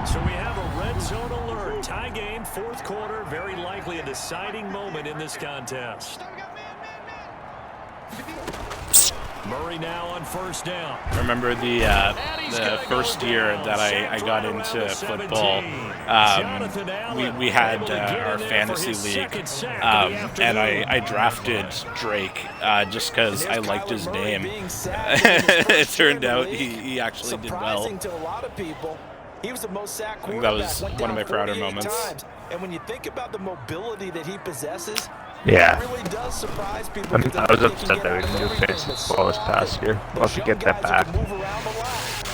So we have a red zone alert. Tie game, 4th quarter. Very likely a deciding moment in this contest. Murray now on 1st down. I remember the first year that I got into football, we had our fantasy league, and I drafted Drake just because I liked his name. It turned out he actually did well. To a lot of people, he was the most sacked I think that was quarterback, one of my went down prouder 48 moments. times. And when you think about the mobility that he possesses, Yeah. it really does surprise people. I was because they upset can that we get didn't do out of everything, fantasy but football this past year. We'll have to get that back.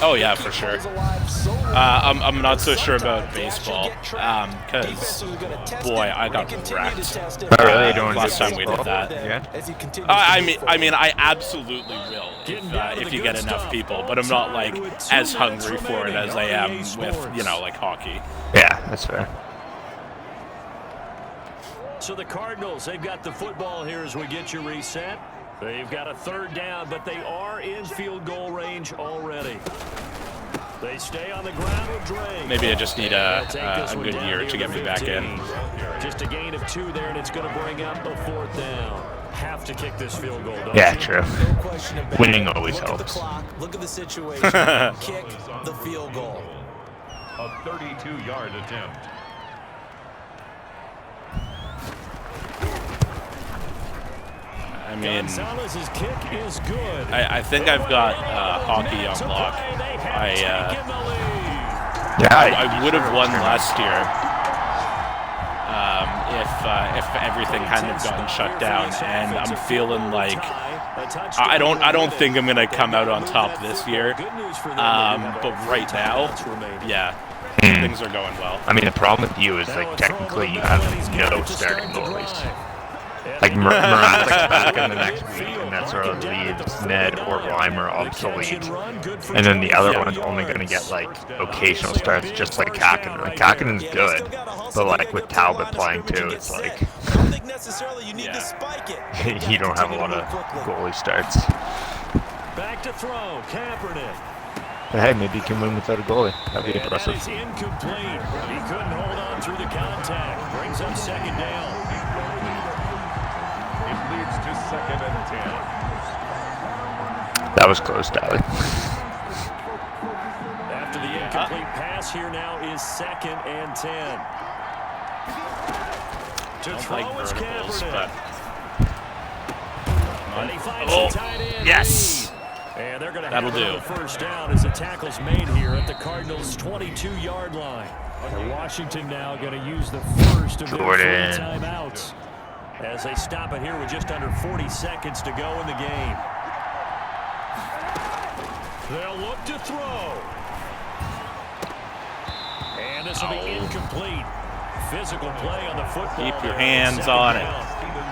Oh yeah, for sure. I'm not so sure about baseball because boy, I got wrecked Really? You don't want to last do time we did baseball? that. Yeah. I mean, I absolutely will if you get enough people, but I'm not like as hungry for it as I am with like hockey. Yeah, that's fair. So the Cardinals, they've got the football here as we get you reset. They've got a 3rd down, but they are in field goal range already. They stay on the ground with Drake. Maybe I just need a good year to get me back in. Just a gain of 2 there, and it's going to bring up a 4th down. Have to kick this field goal, don't Yeah, you? true. No question about Winning it. always Look at the helps. clock, look at the situation. Kick the field goal. A 32-yard attempt. I mean, Gonzalez's kick is good. I think I've got hockey on lock. I would have won last year if everything hadn't have gotten shut down, and I'm feeling like I don't think I'm gonna come out on top this year. But right now, yeah. Things are going well. I mean, the problem with you is, like, technically you have no starting goalies. Like, Moran's like back in the next week, and that sort of leaves Ned or Weimer obsolete. And then the other one's only going to get, like, occasional starts, just like Kakinen. Like, Kakinen's good, but, like, with Talbot playing too, it's like, you don't have a lot of goalie starts. Back to throw, Kaepernick. But hey, maybe he can win without a goalie. That'd be And impressive. that is incomplete. He couldn't hold on through the contact. Brings up second down. It leads to 2nd and 10. That was close, Dally. After the incomplete pass, here now is 2nd and 10. To I don't throw like is verticals, Kaepernick. but And he finds Oh, the tight end. yes! And they're going to That'll have do. another first down as the tackle's made here at the Cardinals' 22-yard line. And Washington now going to use the first of their 3 Jordan. timeouts as they stop it here with just under 40 seconds to go in the game. They'll look to throw. And this will be incomplete. Physical play on the football. Keep your there. hands Second on it. down.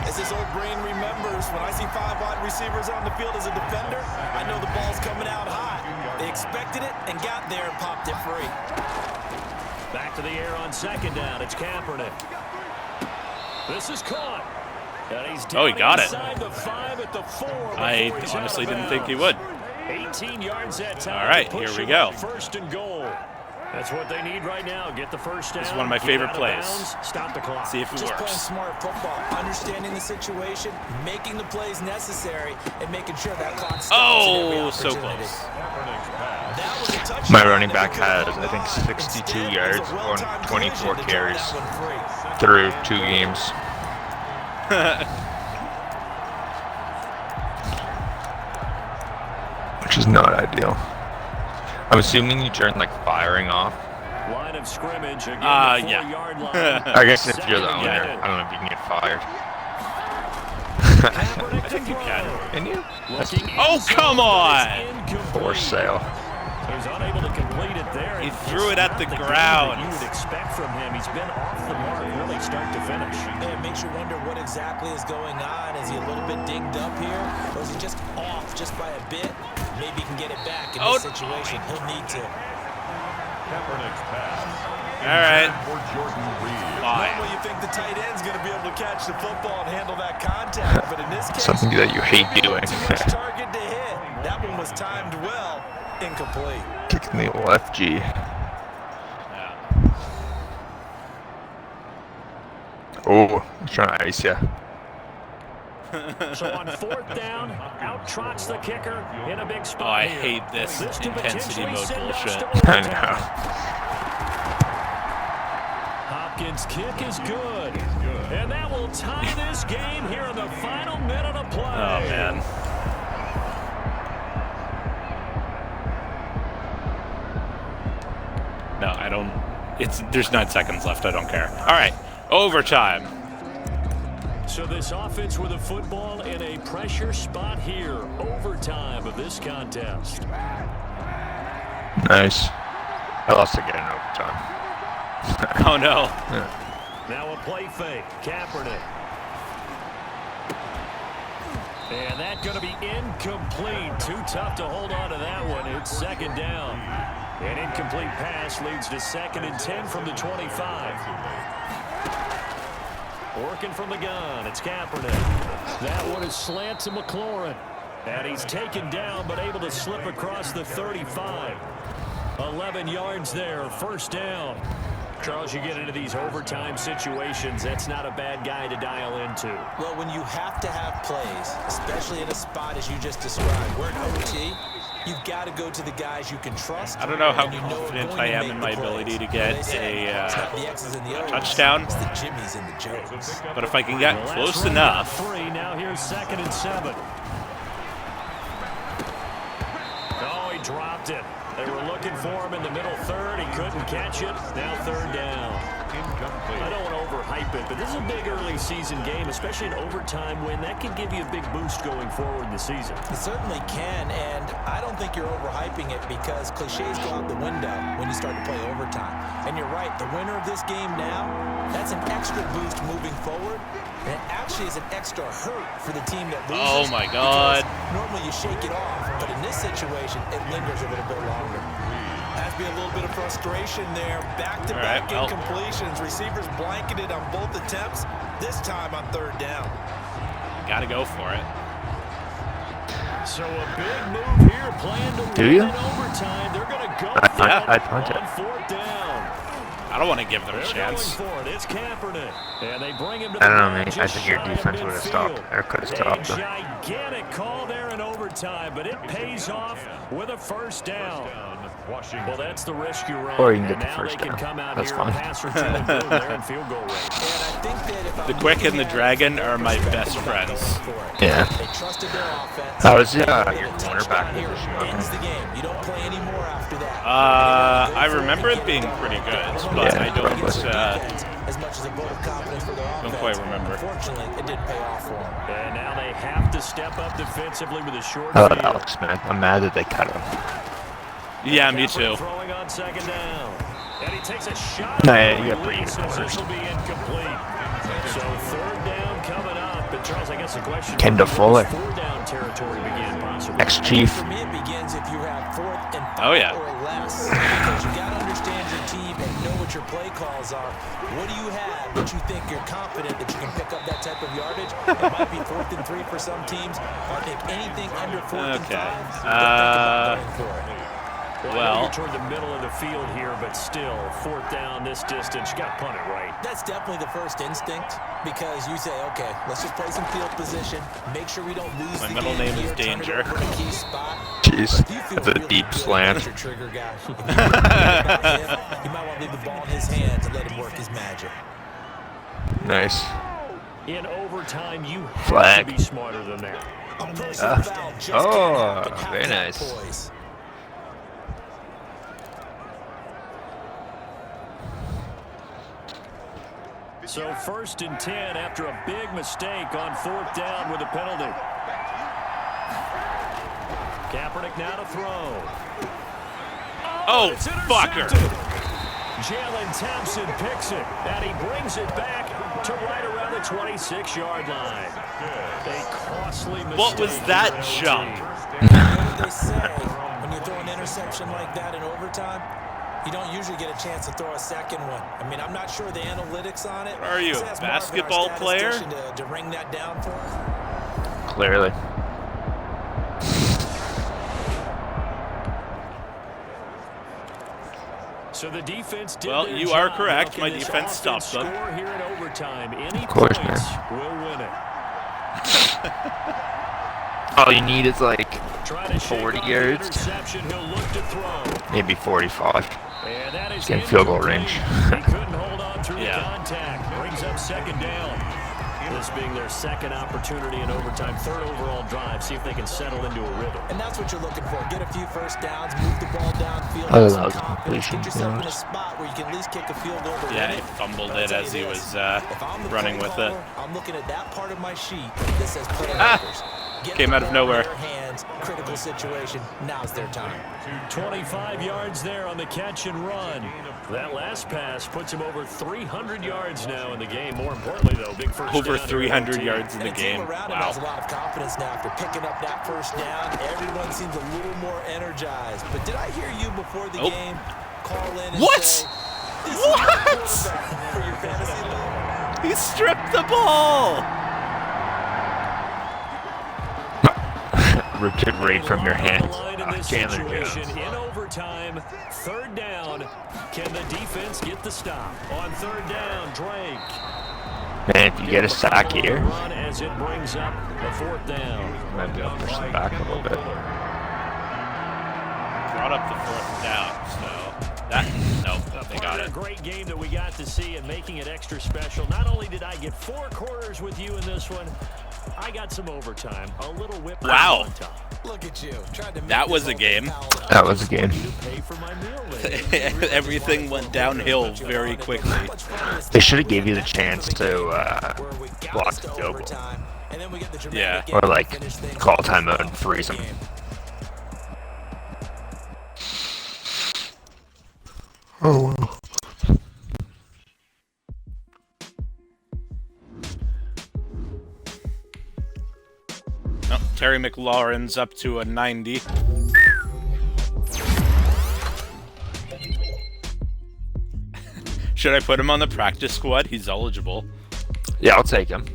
As this old brain remembers, when I see 5 wide receivers on the field as a defender, I know the ball's coming out high. They expected it and got there and popped it free. Back to the air on second down. It's Kaepernick. This is caught. And he's Oh, he down got it. inside the 5 at the 4 I before he's out honestly of didn't think he bounds. would. 18 yards that time. All right, to push here we them go. up 1st and goal. That's what they need right now. Get the first down. This is one of my get favorite out of plays. bounds, stop the clock. See if it Just playing works. smart football, understanding the situation, making the plays necessary, and making sure that clock stops Oh, at every so opportunity. close. That was a touchdown My running that back we couldn't has, I think, hold on. 62 Instead, yards it was a on well-timed 24 collision to turn carries that one free. through 2 games. Which is not ideal. I'm assuming you turn, like, firing off. Line of scrimmage again. The Yeah. 4-yard line. I guess if you're the Second owner, and I don't know if you can get fired. Kaepernick I think you to can. throw. Can you? Looking Oh, inside, come but on! it's incomplete. For sale. He's unable to complete it there. He and threw it's it at not the game ground. that you would expect from him. He's been off the mark really start to finish. Yeah, it makes you wonder what exactly is going on. Is he a little bit dinged up here? Or is he just off just by a bit? Maybe he can get it back in this situation. He'll need to. Kaepernick's pass. All right. For Jordan Reed. Fine. Normally you think the tight end's going to be able to catch the football and handle that contact, but in this case, Something that you hate doing. too much target to hit. That one was timed well, incomplete. Kicking the old FG. Oh, he's trying to ice ya. So on 4th down, out trots the kicker in a big spot. Oh, I here. hate this to intensity potentially mode send us bullshit. to I overtime. know. Hopkins' kick is good. And that will tie this game here in the final minute of play. Oh, man. No, I don't. There's 9 seconds left. I don't care. All right. Overtime. So this offense with a football in a pressure spot here. Overtime of this contest. Nice. I lost again in overtime. Oh, no. Now a play fake. Kaepernick. And that's going to be incomplete. Too tough to hold on to that one. It's 2nd down. An incomplete pass leads to 2nd and 10 from the 25. Working from the gun. It's Kaepernick. That one is slant to McLaurin. And he's taken down but able to slip across the 35. 11 yards there. First down. Charles, you get into these overtime situations, that's not a bad guy to dial into. Well, when you have to have plays, especially in a spot as you just described, we're in OT, you've got to go to the guys you can trust. I don't know how and you are confident going I to am make in the my plays. ability to Well, get they say, it's not the X's and the O's, touchdown. It's the Jimmies and the Joes. But if I can get Well, that's close right enough. at 3. Now here's 2nd and 7. Oh, he dropped it. They were looking for him in the middle 3rd. He couldn't catch it. Now 3rd down. I don't want to overhype it, but this is a big early season game, especially an overtime win. That can give you a big boost going forward in the season. It certainly can, and I don't don't think you're overhyping it because cliches go out the window when you start to play overtime. And you're right, the winner of this game now, that's an extra boost moving forward. And it actually is an extra hurt for the team that loses. Oh my God. Normally you shake it off, but in this situation, it lingers a little bit longer. Has to be a little bit of frustration there. Back-to-back incompletions. Receivers blanketed on both attempts. This time on third down. Gotta go for it. So a big move here, planned to Do win you? in overtime. They're going to go for I'd it punt it. on fourth down. I don't want to give them a They're chance. going for it. It's Kaepernick. And they bring him to I the don't know, line man. I just think your shy of defense would have stopped midfield. or could have A stopped them. gigantic call there in overtime, but it pays off with a first down. Well, that's the risk you run. Or you can get And the now first they can down. come out That's here fine. and pass or two and boom, they're in field goal range. And I think that if The I'm Quick and looking the at Dragon it, are my best friends. Yeah. They trusted their offense. How was your They cornerback touchdown here position? ends the game. You don't play anymore after that. I remember it being pretty good, but Yeah, I don't, as much as a vote of confidence for their offense. don't quite remember. Unfortunately, it didn't pay off for them. And now they have to step up defensively with a short I love field. Alex Smith. I'm mad that they cut him. Yeah, me Kaepernick too. Throwing on second down. And he takes a shot. No, yeah, you got Lead pretty good says corners. this will be incomplete. So third down coming up. And Charles, I guess the question Kendall is, Fuller. four down territory begin possibly. Ex-Chief. For me, it begins if you have 4th and 5 Oh, yeah. or less. Because you got to understand your team and know what your play calls are. What do you have that you think you're confident that you can pick up that type of yardage? It might be 4th and 3 for some teams. I think anything under 4th and 5, Okay. they'll think about going for it. Well, Well. you're toward the middle of the field here, but still, fourth down this distance. You got to punt it right. That's definitely the first instinct because you say, okay, let's just play some field position, make sure we don't lose My the middle game name is here, turn it Danger. over in a key spot. Jeez. If you feel That's a really deep good slant. about your trigger guy, if you feel really good about him, you might want to leave the ball in his hands and let him work his magic. Nice. In overtime, you have Flag. to be smarter than that. A personal foul just can't happen. Have very that nice. poise. So first and 10 after a big mistake on fourth down with a penalty. Kaepernick now to throw. Oh, It's fucker. intercepted. Jalen Thompson picks it, and he brings it back to right around the 26-yard line. A costly mistake. What was that for LG. jump? What do they say? When you throw an interception like that in overtime, you don't usually get a chance to throw a second one. I mean, I'm not sure the analytics on it. Are you, a Let's ask Marvin, our basketball player? statistician, to ring that down for us. Clearly. So the defense did Well, their you are job. correct. Now, My can this defense offense stopped them. Score here in overtime. Any Of course, points man. will win it. All you need is like Trying to shake 40 off the yards. interception. He'll look to throw. maybe 45. And that is Get in field goal incomplete. range. He couldn't hold on through Yeah. the contact. Brings up second down. This being their second opportunity in overtime, third overall drive. See if they can settle into a rhythm. And that's what you're looking for. Get a few first downs, move the ball downfield, Oh, have that some was confidence, completion, get yourself in a yeah. spot where you can at least kick a field goal to Yeah, win he it. fumbled But I'll it tell as you he this, was if I'm the running play with it. caller, I'm looking at that part of my sheet that says playmakers. Get Came the out of ball in nowhere. their hands, critical situation. Now's their time. 25 yards there on the catch and run. That last pass puts him over 300 yards now in the game. More importantly, though, big first Over down 300 here. yards in the And the team game. around him Wow. has a lot of confidence now after picking up that first down. Everyone seems a little more energized. But did I hear you before the Oh. game call in and What? say, this is What? my quarterback for your fantasy league? He stripped the ball. Ripped it right from your On the hands. line in this Chandler situation, Jones. in overtime, third down. Can the defense get the stop? On third down, Drake. Man, if you get a sack here, Run as it brings up the fourth down. might be able to push them back a little bit. Brought up the fourth down, so that nope, they got A it. great game that we got to see and making it extra special. Not only did I get 4 quarters with you in this one, I got some overtime. A little whip. Wow. on top. Look at you. Tried to make That this was a whole game. thing palatable. That was a game. To pay for my meal later. Everything went downhill very quickly. They should have gave you the chance to block the field goal. And then we get the Yeah. dramatic Or end like to finish things call off. timeout and freeze them. Oh well. Oh, Terry McLaurin's up to a 90. Should I put him on the practice squad? He's eligible. Yeah, I'll take him.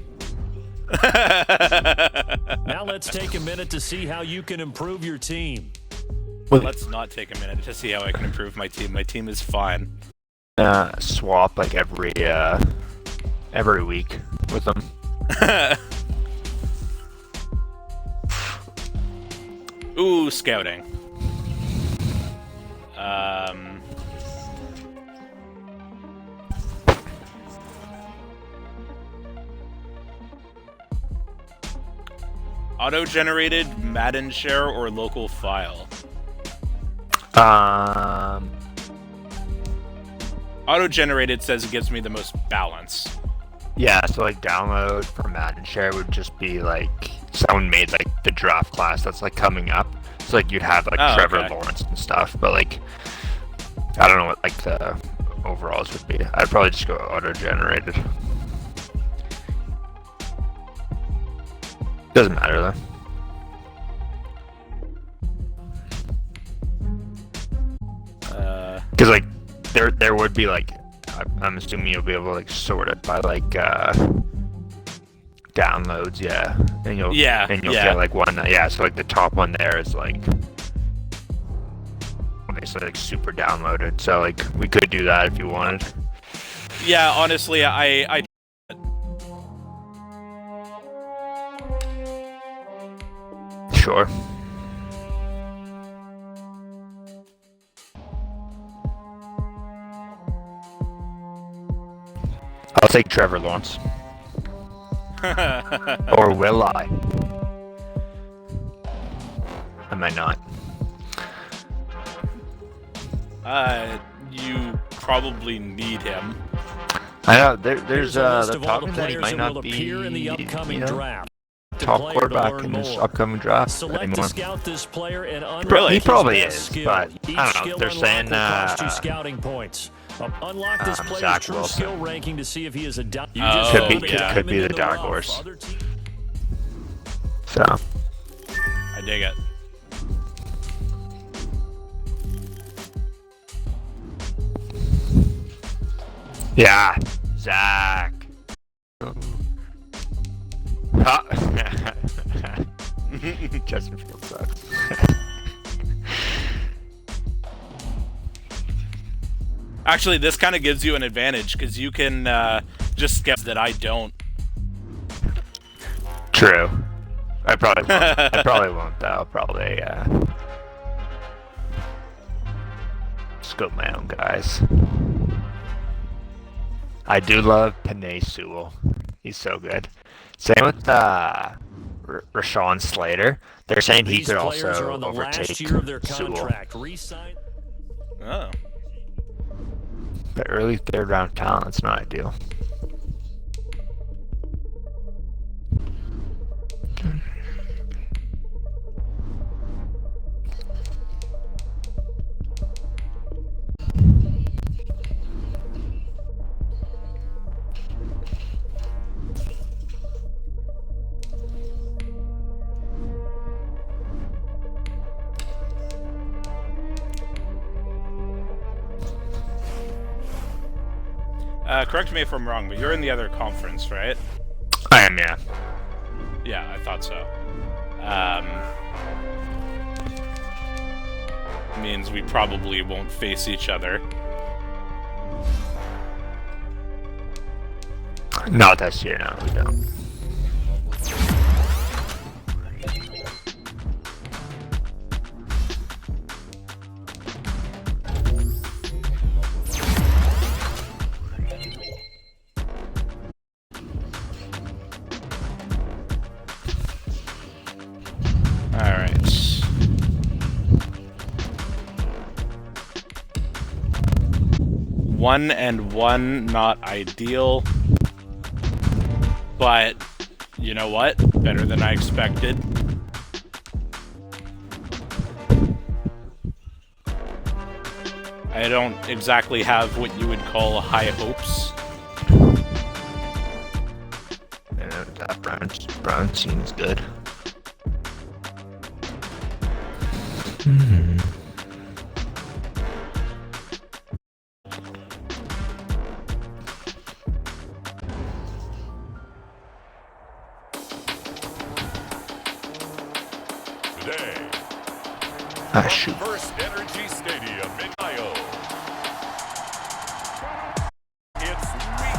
Now let's take a minute to see how you can improve your team. Let's not take a minute to see how I can improve my team. My team is fine. Swap like every week with them. Ooh, scouting. Auto-generated, Madden share, or local file? Auto-generated says it gives me the most balance. Yeah, so like download for Madden share would just be like someone made like the draft class that's like coming up. So like you'd have like Trevor Lawrence and stuff, but like I don't know what like the overalls would be. I'd probably just go auto-generated. Doesn't matter though. Because like there would be like I'm assuming you'll be able to like sort it by like downloads, yeah, and you'll get like one, so like the top one there is like obviously like super downloaded, so like we could do that if you wanted. Yeah, honestly, I Sure. I'll take Trevor Lawrence. Or will I? I might not. You probably need him. I know there's the the talk that he might not be in the upcoming draft. Top quarterback in this upcoming draft Select anymore. to scout this player and He probably is, skill. but Each I don't know. skill They're saying unlock will cost you scouting points. Unlock this player's Zach true Wilson. skill ranking to see if he is a Could be the dark horse. So I dig it. yeah, Zach. Justin Fields sucks. Actually, this kind of gives you an advantage because you can just guess that I don't. True. I probably won't though. I'll probably scope my own guys. I do love Penei Sewell. He's so good. Same with Rashawn Slater. They're saying he could also are on the overtake last year of their Sewell. contract. Re-sign. Oh. But early third round talent, that's not ideal. Correct me if I'm wrong, but you're in the other conference, right? I am, yeah. Yeah, I thought so. Means we probably won't face each other. Not this year, no, we don't. Alright. One and one, not ideal. But, you know what? Better than I expected. I don't exactly have what you would call high hopes. That Brown seems good. Today, Shoot. First Energy Stadium in Ohio. It's week.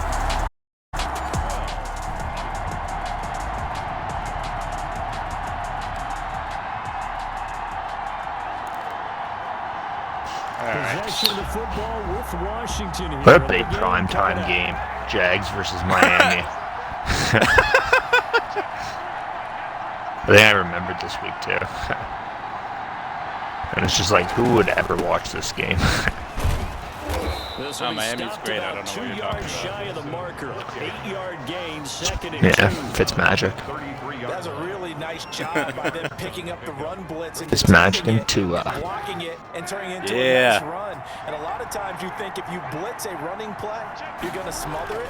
Possession of the football with Washington here. What a big primetime game. Jags versus Miami. I think I remembered this week too. And it's just like, who would ever watch this game? Oh, Miami's great. I don't know what you're talking about. Shy of the marker. 8-yard gain, second and Yeah, 2. Fitzmagic. That's a really nice job by them picking up the run blitz and Fitzmagic taking it, into blocking it and turning it into Yeah. a nice run. And a lot of times you think if you blitz a running play, you're going to smother it.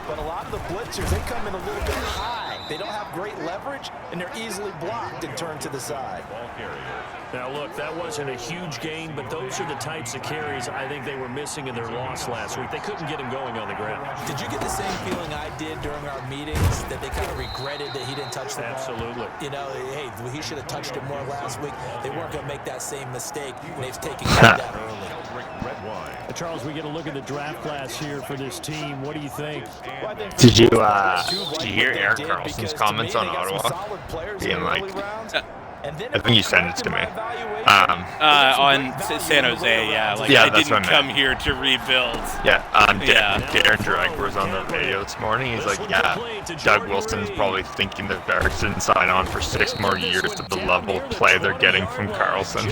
But a lot of the blitzers, they come in a little bit high. They don't have great leverage, and they're easily blocked and turned to the side. Now, look, that wasn't a huge gain, but those are the types of carries I think they were missing in their loss last week. They couldn't get him going on the ground. Did you get the same feeling I did during our meetings, that they kind of regretted that he didn't touch the ball? Absolutely. You know, hey, he should have touched it more last week. They weren't going to make that same mistake, and they've taken care of that early. Charles, we get a look at the draft class here for this team. What do you think? Did you hear Eric Carlson's comments on Ottawa? Being like, I think you sent it to me. On San Jose, yeah. Like, Yeah, I that's didn't what I come here to rebuild. Yeah, Darren Drake was on the radio this morning. He's like, yeah, Doug Wilson's probably thinking the Barracks didn't sign on for 6 more years at the level of play they're getting from Carlson.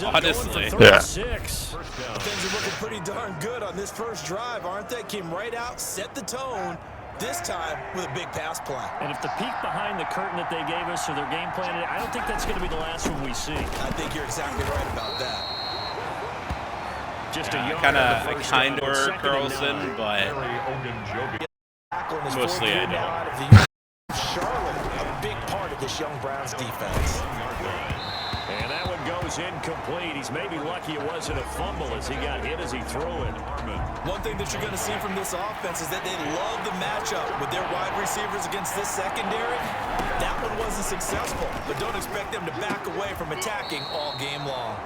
Honestly. Yeah. Things are looking pretty darn good on this first drive, aren't they? Came right out, set the tone, this time with a big pass play. And if the peek behind the curtain that they gave us or their game plan, I don't think that's going to be the last one we see. I think you're exactly right about that. Just a yard Kind on the of first kind down, of second and Carlson, 9. but mostly I don't. Charlotte, a big part of this young Browns defense. And that one goes incomplete. He's maybe lucky it wasn't a fumble as he got hit as he threw it. One thing that you're going to see from this offense is that they love the matchup with their wide receivers against this secondary. That one wasn't successful, but don't expect them to back away from attacking all game long.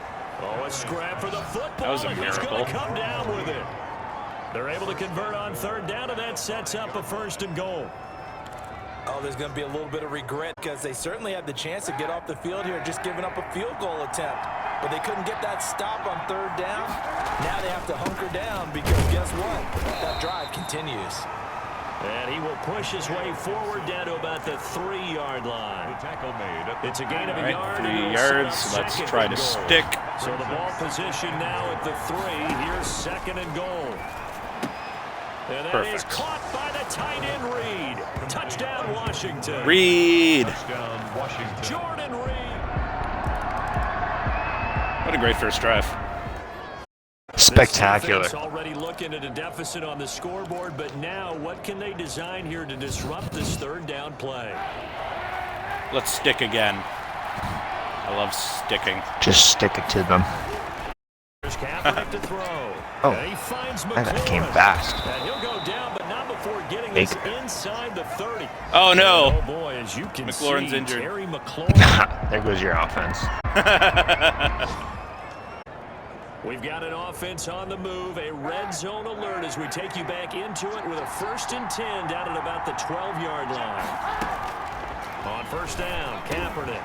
Oh, a scrap for the football. That was a He's miracle. going to come down with it. They're able to convert on third down, and that sets up a first and goal. Oh, there's going to be a little bit of regret because they certainly had the chance to get off the field here, just giving up a field goal attempt. But they couldn't get that stop on third down. Now they have to hunker down because guess what? That drive continues. And he will push his way forward down to about the 3-yard line. It's a gain of a yard. 3 yards. Let's try to stick. So the ball position now at the 3. Here's second and goal. And that is Perfect. caught by the tight end Reed. Touchdown Washington. Reed. Jordan Reed. What a great first drive. Spectacular. This defense already looking at a deficit on the scoreboard, but now what can they design here to disrupt this third down play? Let's stick again. I love sticking. Just stick it to them. There's Kaepernick to throw. Oh, And he finds that came McLaurin. fast. And he'll go down, but not before getting Big. us inside the 30. Oh no! Oh boy, as you can McLaurin's see, injured. Terry McLaurin. There goes your offense. We've got an offense on the move, a red zone alert as we take you back into it with a 1st and 10 down at about the 12-yard line. On first down, Kaepernick.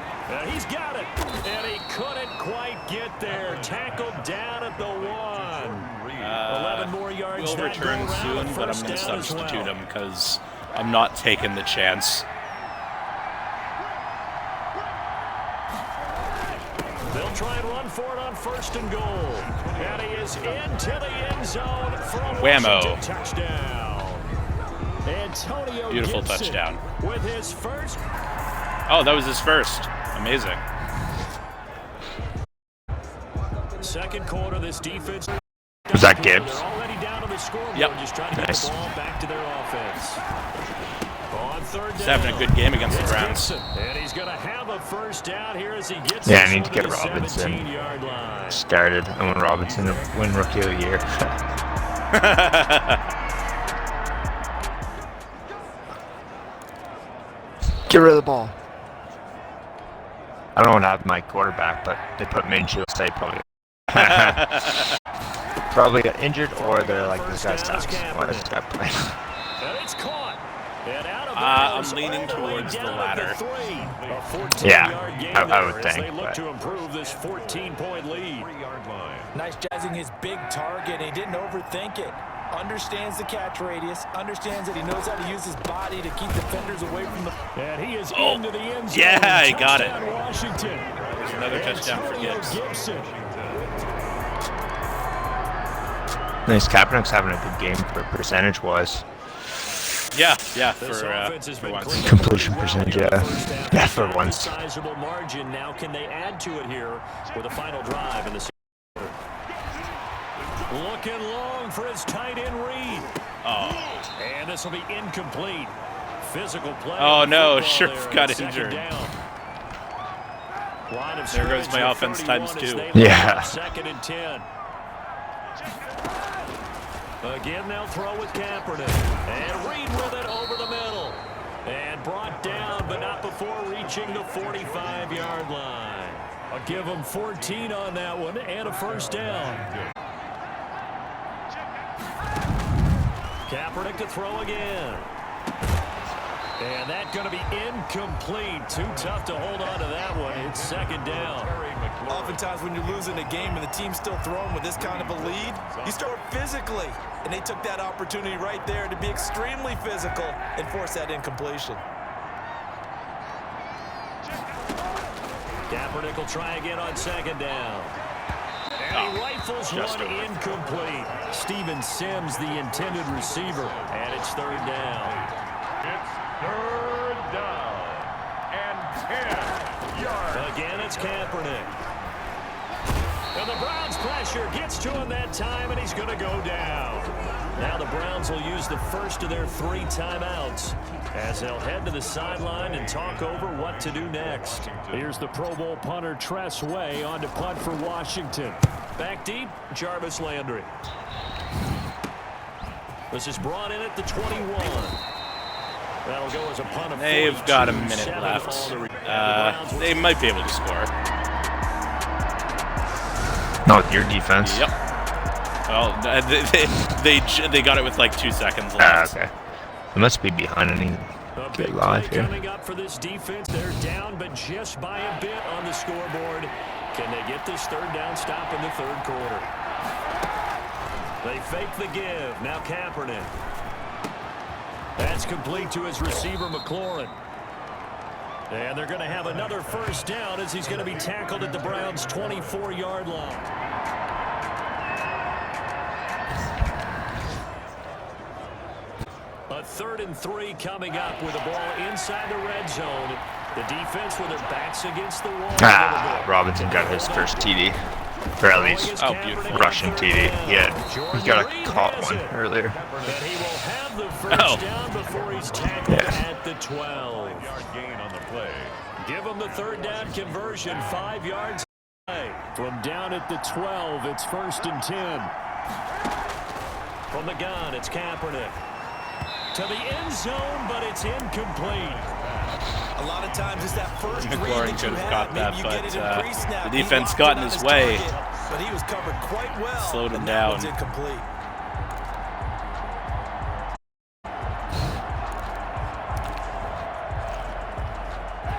He's got it, and he couldn't quite get there. Tackled down at the 1. 11 more yards. We'll that return go around, soon, a but I'm first going to down as substitute well. him because I'm not taking the chance. They'll try and run for it on 1st and goal. And he is into the end zone for a Whammo. Washington touchdown. Antonio Beautiful Gibson touchdown. with his first. Oh, that was his first. Amazing. second quarter, this defense. Was that Gibbs? They're already down on the scoreboard, Yep. just trying to get the ball back to their offense. On third down. He's having a good game against the Browns. And he's going to have a first down here as he gets Yeah, I need to get the Robinson 17-yard line. started. I want Robinson to win Rookie of the Year. Get rid of the ball. I don't want to have my quarterback, but they put Minshew, so they probably got injured, or they're like, this guy sucks. Why is this guy playing? And it's caught. And out of I'm bounds leaning all way towards the down at latter. 3. A 14-yard Yeah, gain I would there think, as they look but- to improve this 14-point lead. Nice jazzing his big target. He didn't overthink it. Understands the catch radius. Understands that he knows how to use his body to keep defenders away from the... And he is into the end zone. Yeah, he got it. Touchdown, Washington. There's another touchdown for Gibbs. Gibson. Nice. Kaepernick's having a good game for percentage-wise. Yeah, This for offense has been once. clicking Completion pretty well percentage, here in the yeah. first half. Yeah, for They once. have a sizable margin. Now can they add to it here with a final drive in the second quarter? Looking long for his tight end Reed. Oh, And this will be incomplete. Physical play. Oh, no, Football Scherf there got on second injured. down. Line of There goes scrimmage my at offense 31 times as 2. they line Yeah. up second and 10. Again, they'll throw with Kaepernick. And Reed with it over the middle. And brought down, but not before reaching the 45-yard line. I'll give him 14 on that one and a first down. Kaepernick to throw again. And that's going to be incomplete. Too tough to hold on to that one. It's second down. Oftentimes when you're losing a game and the team's still throwing with this kind of a lead, you start physically. And they took that opportunity right there to be extremely physical and force that incompletion. Kaepernick will try again on second down. And he rifles just one over. incomplete. Steven Sims, the intended receiver. And it's third down. It's third down and 10 yards. Again, it's Kaepernick. And the Browns' pressure gets to him that time, and he's going to go down. Now the Browns will use the first of their 3 timeouts as they'll head to the sideline and talk over what to do next. Here's the Pro Bowl punter Tress Way on to punt for Washington. Back deep, Jarvis Landry. This is brought in at the 21. That'll go as a punt of They've got a 42, minute 7 left. all the Browns will They might be able to score. Not with your defense. Yep. Well, they got it with like 2 seconds left. Okay. They must be behind any A good big live play here. coming up for this defense. They're down, but just by a bit on the scoreboard. Can they get this third down stop in the third quarter? They fake the give. Now Kaepernick. That's complete to his receiver, McLaurin. And they're going to have another first down as he's going to be tackled at the Browns' 24-yard line. A 3rd and 3 coming up with the ball inside the red zone. The defense with their backs against the wall. Robinson got his first TD. Or at least Oh, beautiful. rushing TD. He got a caught one earlier. And he will have the first down before he's tackled at the 12. Yard gain on the play. Give him the third down conversion, 5 yards away. From down at the 12, it's 1st and 10. From the gun, it's Kaepernick. To the end zone, but it's incomplete. A lot of times it's that first read McLaurin that you could have have. got that, Maybe you get it in but pre-snap. the He defense locked got it in on his way. target, but he was covered quite well. Slowed him and that down. one's incomplete.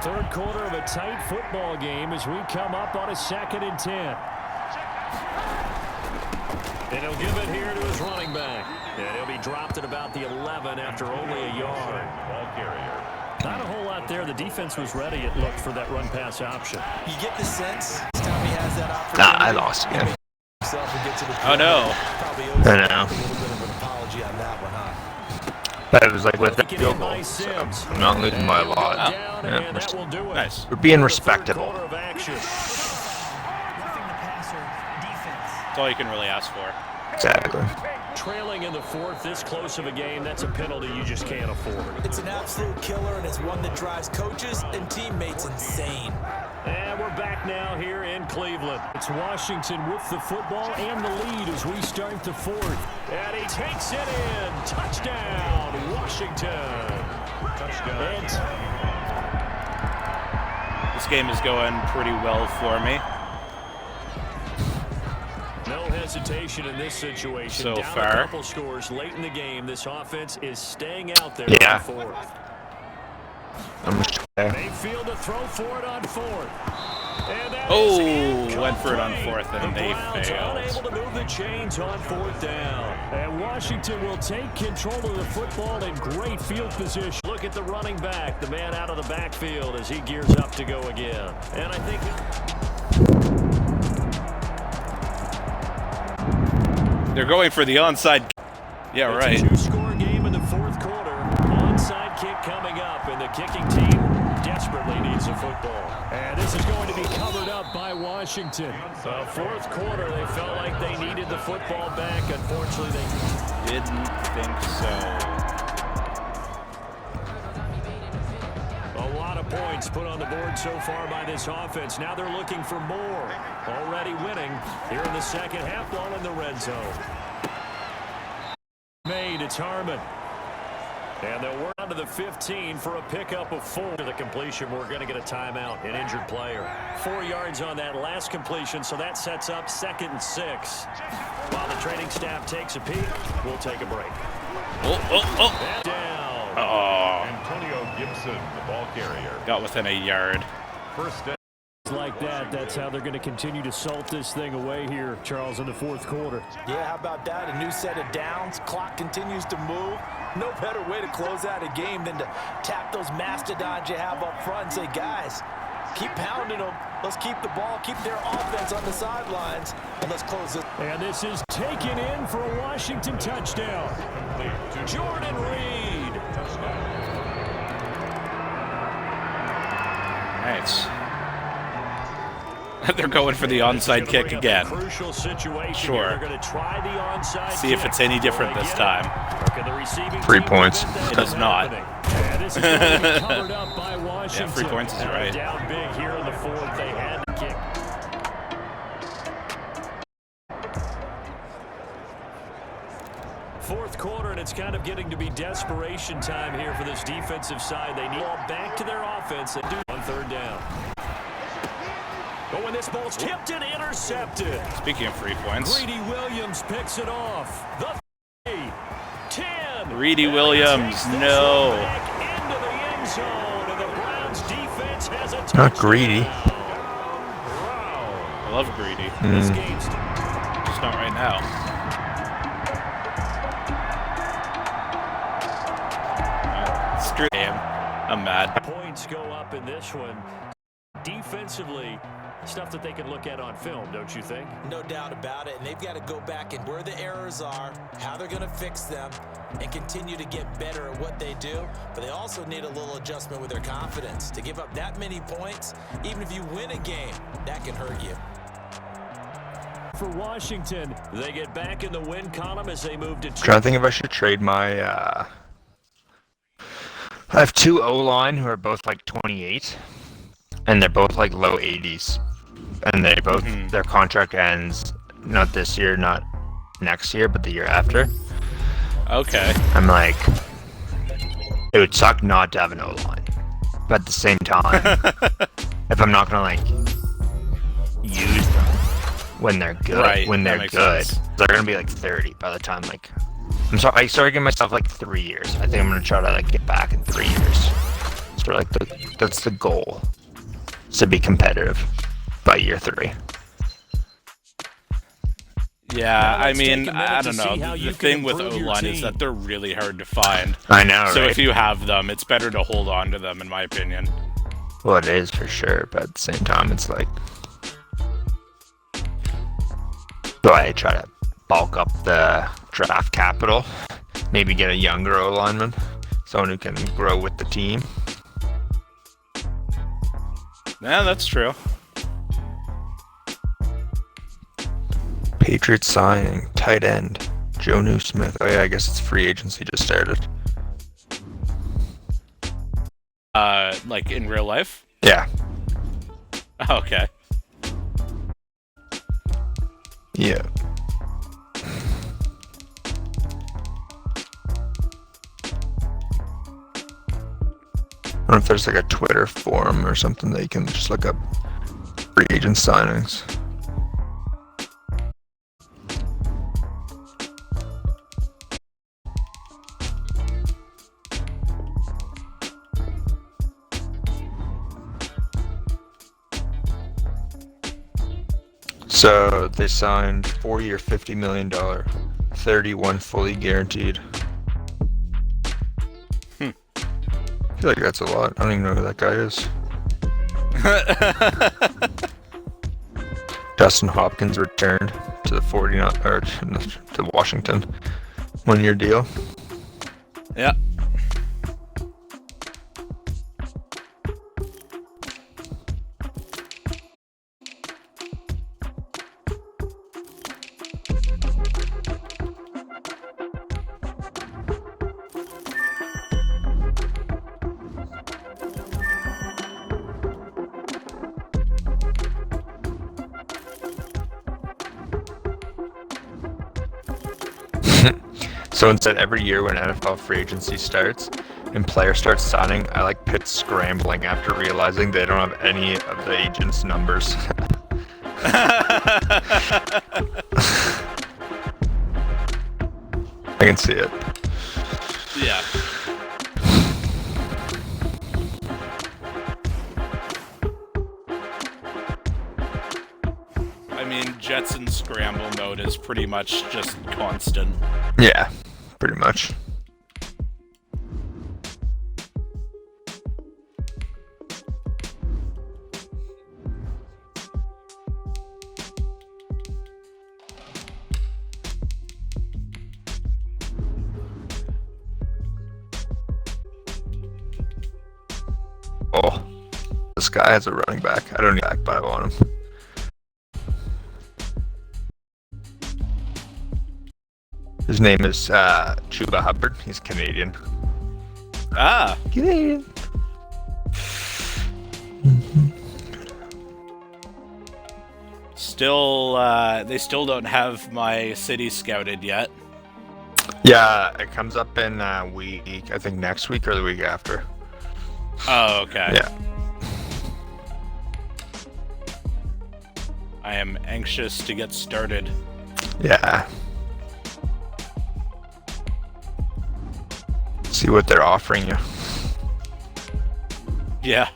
Third quarter of a tight football game as we come up on a 2nd and 10. And he'll give it here to his running back. And he'll be dropped at about the 11 after only a yard. Ball carrier. Not a whole lot there. The defense was ready, it looked, for that run-pass option. You get the sense this time he has that opportunity. I lost again. Himself and get to the Oh no. Probably owes I know. a little bit of an apology on that one, huh? But it was like with the Taken field in by goal, so Sims. I'm not losing by a lot. Down, Yeah, and that will do it. Nice. we're being Third respectable. quarter of action. Roughing the passer That's all you can really ask for. Exactly. Trailing in the fourth, this close of a game, that's a penalty you just can't afford. It's an absolute killer, and it's one that drives coaches and teammates insane. And we're back now here in Cleveland. It's Washington with the football and the lead as we start the fourth. And he takes it in. Touchdown, Washington. Touchdown. This game is going pretty well for me. No hesitation in this situation. So Down far. a couple scores late in the game. This offense is staying out there Yeah. on fourth. Mayfield to throw for it on fourth. And that is Went for it on fourth, and the they Browns failed. unable to move the chains on fourth down. And Washington will take control of the football in great field position. Look at the running back, the man out of the backfield as he gears up to go again. And I think They're going for the onside. Yeah, right. it's a two-score game in the fourth quarter. Onside kick coming up, and the kicking team desperately needs a football. And this is going to be covered up by Washington. Fourth quarter, they felt like they needed the football back. Unfortunately, they Didn't think so. a lot of points put on the board so far by this offense. Now they're looking for more. Already winning here in the second half, ball in the red zone. Made, it's Harmon. And they'll work on to the 15 for a pickup of 4. To the completion, we're going to get a timeout, an injured player. 4 yards on that last completion, so that sets up 2nd and 6. While the training staff takes a peek, we'll take a break. Oh. And down. Oh. Antonio Gibson, the ball carrier. Got within a yard. First down. Like that, that's how they're going to continue to salt this thing away here, Charles, in the fourth quarter. Yeah, how about that? A new set of downs. Clock continues to move. No better way to close out a game than to tap those mastodons you have up front and say, guys, keep pounding them. Let's keep the ball, keep their offense on the sidelines, and let's close this. And this is taken in for a Washington touchdown. Jordan Reed. Nice. They're going for the onside kick again. Crucial situation. Sure. They're going to try the onside See if it's any different this time. 3 points. It is not. And this is going to be covered up by Washington. Yeah, 3 points is right. Down big here in the fourth. They had to kick. Fourth quarter, and it's kind of getting to be desperation time here for this defensive side. They need all back to their offense and do on 3rd down. But when this ball's tipped and intercepted, Speaking of 3 points, Greedy Williams picks it off. The 10. Greedy And he Williams, takes this no. one back into the end zone, and the Browns defense has a touchdown. Not greedy. I love Greedy. This game's Just not right now. Screw him. I'm mad. points go up in this one. Defensively, stuff that they can look at on film, don't you think? No doubt about it, and they've got to go back and where the errors are, how they're going to fix them, and continue to get better at what they do. But they also need a little adjustment with their confidence. To give up that many points, even if you win a game, that can hurt you. For Washington, they get back in the win column as they move to Trying to think if I should trade my. I have 2 O-line who are both like 28, and they're both like low 80s, and they both their contract ends not this year, not next year, but the year after. Okay. I'm like, it would suck not to have an O-line, but at the same time, if I'm not gonna like use them when they're good, Right, when that they're makes good, sense. they're gonna be like 30 by the time like. I started giving myself like 3 years. I think I'm gonna try to like get back in 3 years. So like that's the goal, is to be competitive by year 3. Yeah, I let's take mean, a minute I to don't see know. how you The can thing with improve your O-line is team. that they're really hard to find. I know, So right? if you have them, it's better to hold on to them, in my opinion. Well, it is for sure, but at the same time, it's like, so I try to bulk up the draft capital, maybe get a younger O-lineman, someone who can grow with the team. Yeah, that's true. Patriots signing tight end Joe Newsmith. Oh yeah, I guess it's free agency just started. Like in real life? Yeah. Okay. Yeah. I don't know if there's like a Twitter forum or something that you can just look up free agent signings. So they signed 4-year, $50 million, 31 fully guaranteed. I feel like that's a lot. I don't even know who that guy is. Dustin Hopkins returned to the 49 or to Washington. 1-year deal. Yeah. So instead, every year when NFL free agency starts and players start signing, I like Pitt scrambling after realizing they don't have any of the agents' numbers. I can see it. Yeah. I mean, Jetson scramble mode is pretty much just constant. Yeah, pretty much. Oh, this guy has a running back. I don't need back, but I want him. His name is Chuba Hubbard. He's Canadian. Ah. Canadian. Still, they still don't have my city scouted yet. Yeah, it comes up in a week. I think next week or the week after. Oh, okay. Yeah. I am anxious to get started. Yeah. See what they're offering you. Yeah.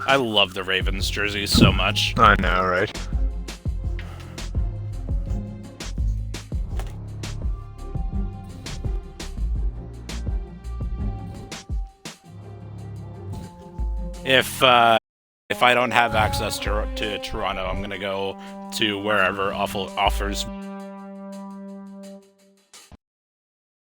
I love the Ravens jerseys so much. I know, right? If I don't have access to Toronto, I'm gonna go to wherever offers